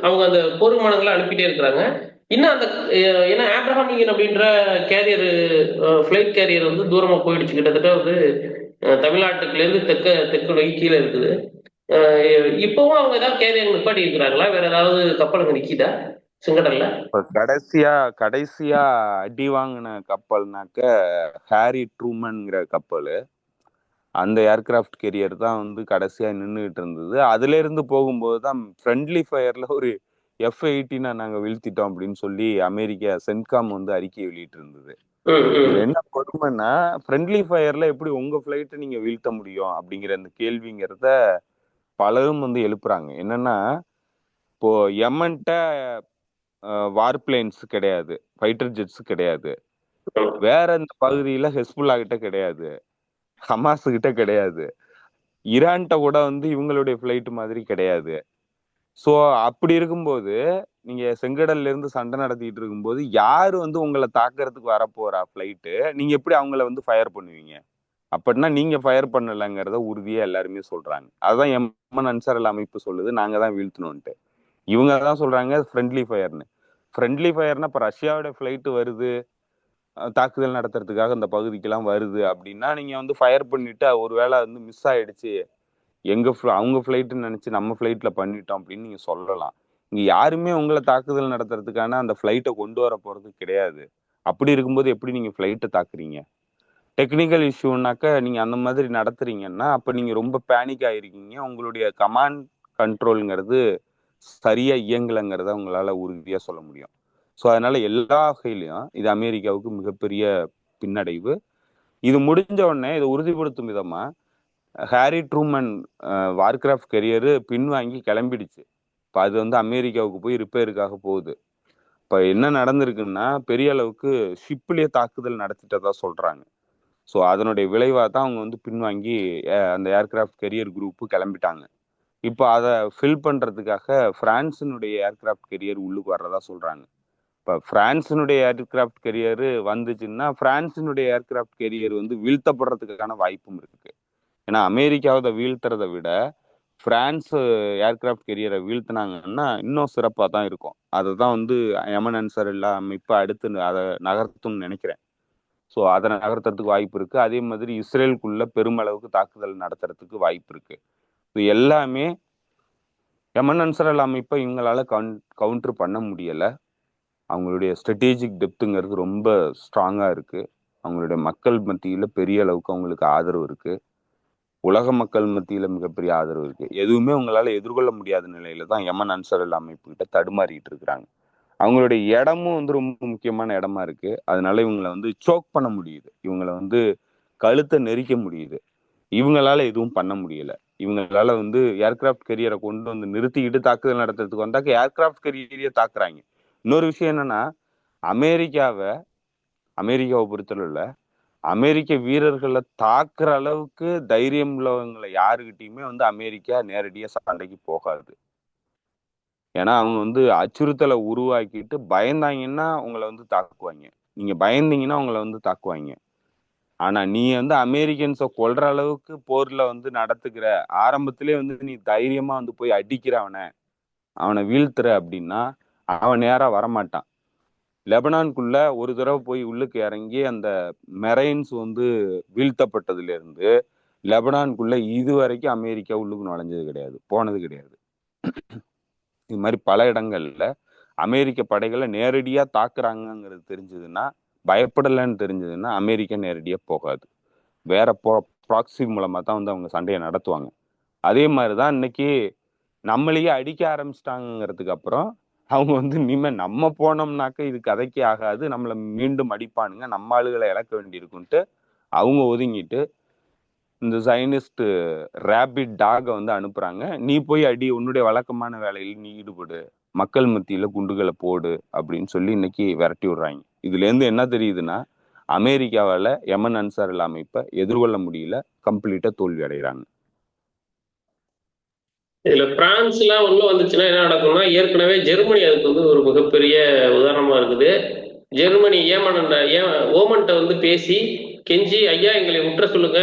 Speaker 1: அவங்க அந்த போர் விமானங்களை அனுப்பிட்டே இருக்கிறாங்க. இன்னும் அந்த ஏன்னா ஆப்ரஹாம் லிங்கன் அப்படின்ற கேரியர் ஃபிளைட் கேரியர் வந்து தூரமா போயிடுச்சு. கிட்டத்தட்ட வந்து தமிழ்நாட்டுக்குலேருந்து தெற்கு நோக்கி கீழே இருக்குது. இப்பவும் அவங்க ஏதாவது கேரியர் நிப்பாட்டி இருக்கிறாங்களா? வேற ஏதாவது கப்பலுங்க நிக்குதா செங்கடல்ல?
Speaker 2: கடைசியா அடி வாங்கின கப்பல்னாக்க ஹாரி ட்ரூமன்ங்கிற கப்பல். அந்த ஏர்கிராஃப்ட் கேரியர் தான் வந்து கடைசியா நின்றுகிட்டு இருந்தது. அதுல இருந்து போகும்போது தான் ஃப்ரெண்ட்லி ஃபயர்ல ஒரு F-18 நாங்க வீழ்த்திட்டோம் அப்படின்னு சொல்லி அமெரிக்கா சென்காம் வந்து அறிக்கை வெளியிட்டு இருந்தது. இதுல என்ன கொடுமைன்னா, ஃப்ரெண்ட்லி ஃபயர்ல எப்படி உங்க ஃபிளைட்டை நீங்க வீழ்த்த முடியும் அப்படிங்கிற அந்த கேள்விங்கிறத பலரும் வந்து எழுப்புறாங்க. என்னன்னா, இப்போ யமன்ட்ட வார் பிளேன்ஸ் கிடையாது, ஃபைட்டர் ஜெட்ஸ் கிடையாது, வேற இந்த பகுதியில ஹெஸ்புல்லா கிட்ட கிடையாது, ஹமாஸ் கிட்ட கிடையாது, ஈரான்கிட்ட கூட வந்து இவங்களுடைய ஃபிளைட் மாதிரி கிடையாது. ஸோ அப்படி இருக்கும்போது நீங்க செங்கடல்ல இருந்து சண்டை நடத்திட்டு இருக்கும்போது யாரு வந்து உங்களை தாக்குறதுக்கு வரப்போறா ஃபிளைட்டு, நீங்க எப்படி அவங்கள வந்து ஃபயர் பண்ணுவீங்க? அப்படின்னா நீங்க ஃபயர் பண்ணலைங்கிறத உறுதியா எல்லாருமே சொல்றாங்க. அதுதான் எமன் அன்சார் அல் அமைப்பு சொல்லுது, நாங்க தான் வீழ்த்தணும்ட்டு. இவங்க தான் சொல்றாங்க ஃப்ரெண்ட்லி ஃபயர்னு. ஃப்ரெண்ட்லி ஃபயர்னா இப்ப ரஷ்யாவோட ஃபிளைட் வருது, தாக்குதல் நடத்துறதுக்காக இந்த பகுதிக்கெல்லாம் வருது அப்படின்னா நீங்க வந்து ஃபயர் பண்ணிட்டு ஒருவேளை வந்து மிஸ் ஆயிடுச்சு, அவங்க ஃபிளைட்டுன்னு நினைச்சு நம்ம ஃபிளைட்ல பண்ணிட்டோம் அப்படின்னு நீங்க சொல்லலாம். இங்க யாருமே உங்களை தாக்குதல் நடத்துறதுக்கான அந்த ஃபிளைட்டை கொண்டு வர போறது கிடையாது. அப்படி இருக்கும்போது எப்படி நீங்க ஃபிளைட்டை தாக்குறீங்க? டெக்னிக்கல் இஷ்யூனாக்க நீங்க அந்த மாதிரி நடத்துறீங்கன்னா அப்ப நீங்க ரொம்ப பேனிக் ஆயிருக்கீங்க. உங்களுடைய கமாண்ட் கண்ட்ரோல்ங்கிறது சரியா இயங்கலைங்கிறத உங்களால உறுதியா சொல்ல முடியும். ஸோ அதனால எல்லா வகையிலையும் இது அமெரிக்காவுக்கு மிகப்பெரிய பின்னடைவு. இது முடிஞ்ச உடனே இதை உறுதிப்படுத்தும் விதமா ஹாரி ட்ரூமன் வார்கிராஃப்ட் கெரியரு பின்வாங்கி கிளம்பிடுச்சு. இப்போ அது வந்து அமெரிக்காவுக்கு போய் ரிப்பேருக்காக போகுது. இப்போ என்ன நடந்திருக்குன்னா பெரிய அளவுக்கு ஷிப்லயே தாக்குதல் நடத்திட்டதா சொல்றாங்க. ஸோ அதனுடைய விளைவாக தான் அவங்க வந்து பின்வாங்கி அந்த ஏர்கிராஃப்ட் கெரியர் குரூப்பு கிளம்பிட்டாங்க. இப்போ அதை ஃபில் பண்ணுறதுக்காக பிரான்ஸினுடைய ஏர்கிராஃப்ட் கெரியர் உள்ளுக்கு வர்றதா சொல்கிறாங்க. இப்போ பிரான்ஸினுடைய ஏர்கிராஃப்ட் கெரியர் வந்துச்சுன்னா பிரான்ஸினுடைய ஏர்கிராஃப்ட் கெரியர் வந்து வீழ்த்தப்படுறதுக்கான வாய்ப்பும் இருக்கு. ஏன்னா அமெரிக்காவை வீழ்த்துறதை விட பிரான்ஸ் ஏர்கிராஃப்ட் கெரியரை வீழ்த்தினாங்கன்னா இன்னும் சிறப்பாக தான் இருக்கும். அதை தான் வந்து யமன் அன்சார் இல்லாமல் இப்போ அடுத்து அதை நகர்த்தும்னு நினைக்கிறேன். ஸோ அதை நகர்த்துறதுக்கு வாய்ப்பு இருக்கு. அதே மாதிரி இஸ்ரேலுக்குள்ள பெருமளவுக்கு தாக்குதல் நடத்துறதுக்கு வாய்ப்பு இருக்கு. இது எல்லாமே யமன் அன்சார் அல் அமைப்பை இவங்களால கவுண்டர் பண்ண முடியல. அவங்களுடைய ஸ்ட்ராட்டஜிக் டெப்த்துங்கிறது ரொம்ப ஸ்ட்ராங்கா இருக்கு. அவங்களுடைய மக்கள் மத்தியில பெரிய அளவுக்கு அவங்களுக்கு ஆதரவு இருக்கு. உலக மக்கள் மத்தியில மிகப்பெரிய ஆதரவு இருக்கு. எதுவுமே உங்களால எதிர்கொள்ள முடியாத நிலையில தான் யமன் அன்சாருல்லா அமைப்பு கிட்ட தடுமாறிட்டு இருக்கிறாங்க. அவங்களுடைய இடமும் வந்து ரொம்ப முக்கியமான இடமா இருக்கு. அதனால இவங்களை வந்து சோக் பண்ண முடியுது. இவங்களை வந்து கழுத்தை நெரிக்க முடியுது. இவங்களால எதுவும் பண்ண முடியல. இவங்களால வந்து ஏர்கிராஃப்ட் கேரியரை கொண்டு வந்து நிறுத்திக்கிட்டு தாக்குதல் நடத்துறதுக்கு வந்தாக்க ஏர்கிராஃப்ட் கேரியரையே தாக்குறாங்க. இன்னொரு விஷயம் என்னன்னா, அமெரிக்காவை அமெரிக்காவை பொறுத்தளவுல அமெரிக்க வீரர்களை தாக்குற அளவுக்கு தைரியம் உள்ளவங்களை யாருகிட்டயுமே வந்து அமெரிக்கா நேரடியா சண்டைக்கு போகாது. ஏன்னா அவங்க வந்து அச்சுறுத்தலை உருவாக்கிட்டு பயந்தாங்கன்னா உங்களை வந்து தாக்குவாங்க. நீங்க பயந்தீங்கன்னா உங்களை வந்து தாக்குவாங்க. ஆனா நீ வந்து அமெரிக்கன்ஸை கொல்ற அளவுக்கு போர்ல வந்து நடத்துக்கிற ஆரம்பத்திலே வந்து நீ தைரியமா வந்து போய் அடிக்கிற அவனை வீழ்த்துற அப்படின்னா அவன் நேரா வரமாட்டான். லெபனானுக்குள்ள ஒரு தடவை போய் உள்ளுக்கு இறங்கி அந்த மெரைன்ஸ் வந்து வீழ்த்தப்பட்டதுல இருந்து லெபனானுக்குள்ள இதுவரைக்கும் அமெரிக்கா உள்ளுக்கு நுழைஞ்சது கிடையாது, போனது கிடையாது. இது மாதிரி பல இடங்கள்ல அமெரிக்க படைகளை நேரடியா தாக்குறாங்கிறது தெரிஞ்சதுன்னா, பயப்படலைன்னு தெரிஞ்சதுன்னா அமெரிக்கா நேரடியா போகாது. வேற ப்ராக்சி மூலமா தான் வந்து அவங்க சண்டையை நடத்துவாங்க. அதே மாதிரிதான் இன்னைக்கு நம்மளையே அடிக்க ஆரம்பிச்சிட்டாங்கிறதுக்கு அப்புறம் அவங்க வந்து இனிமே நம்ம போனோம்னாக்க இது கதைக்கு ஆகாது, நம்மளை மீண்டும் அடிப்பானுங்க, நம்ம ஆளுகளை இழக்க வேண்டியிருக்குன்ட்டு அவங்க ஒதுங்கிட்டு இந்த சைனிஸ்ட் ரேபிட் டாகை வந்து அனுப்புறாங்க. நீ போய் அடி, உன்னுடைய வழக்கமான வேலையில் நீ ஈடுபடு, மக்கள் மத்தியில குண்டுகளை போடு அப்படின்னு சொல்லி இன்னைக்கு விரட்டி விடுறாங்க. இதுல இருந்து என்ன தெரியுதுன்னா, அமெரிக்காவால யமன் அன்சாருல்லா அமைப்பை எதிர்கொள்ள முடியல, கம்ப்ளீட்டா தோல்வி அடைகிறாங்க.
Speaker 1: இதுல பிரான்ஸ் எல்லாம் உள்ள வந்துச்சுன்னா என்ன நடக்கும்னா, ஏற்கனவே ஜெர்மனி அதுக்கு வந்து ஒரு மிகப்பெரிய உதாரணமா இருக்குது. ஜெர்மனி ஓமன்ட்ட வந்து பேசி கெஞ்சி, ஐயா எங்களை விட்டுற சொல்லுங்க,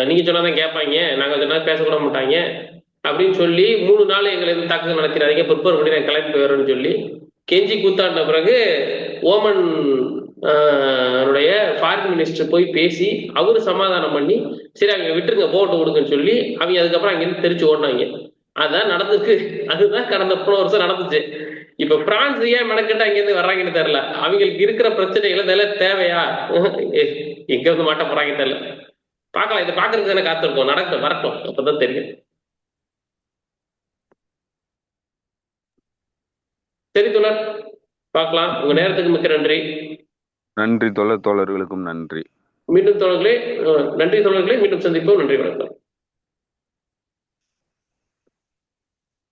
Speaker 1: நீங்க சொன்னாதான் கேட்பாங்க, நாங்க சொன்னா பேசக்கூட மாட்டாங்க அப்படின்னு சொல்லி 3 நாள் எங்களை வந்து தாக்குதல் நடத்திடாதீங்க, ப்ரிப்பேர் பண்ணி நான் கிளம்பி போயிடுறேன்னு சொல்லி கெஞ்சி கூத்தாடின பிறகு ஓமன் ஃபாரின் மினிஸ்டர் போய் பேசி அவரு சமாதானம் பண்ணி சரி அவங்க விட்டுருங்க போட்டு விடுங்கன்னு சொல்லி அவங்க அதுக்கப்புறம் அங்கிருந்து தெரிச்சு ஓடினாங்க. அதான் நடந்துருக்கு. அதுதான் கடந்த போன வருஷம் நடந்துச்சு. இப்ப பிரான்ஸ் ஏன் மெனக்கிட்டு அங்கிருந்து வர்றாங்கன்னு தெரியல. அவங்களுக்கு இருக்கிற பிரச்சனைகள் இதெல்லாம் தேவையா, எங்க வந்து மாட்ட போறாங்க தெரியல. பார்க்கலாம், இதை பாக்குறதுக்கு தானே காத்திருக்கோம். நடக்கட்டும், வரட்டும், அப்பதான் தெரியும். சரி தோழர், பார்க்கலாம். உங்க நேரத்துக்கு மிக்க நன்றி.
Speaker 2: நன்றி தோழர்களுக்கும் நன்றி.
Speaker 1: மீண்டும் தோழர்களே, நன்றி தோழர்களே, மீண்டும் சந்திப்போம். நன்றி, வணக்கம்.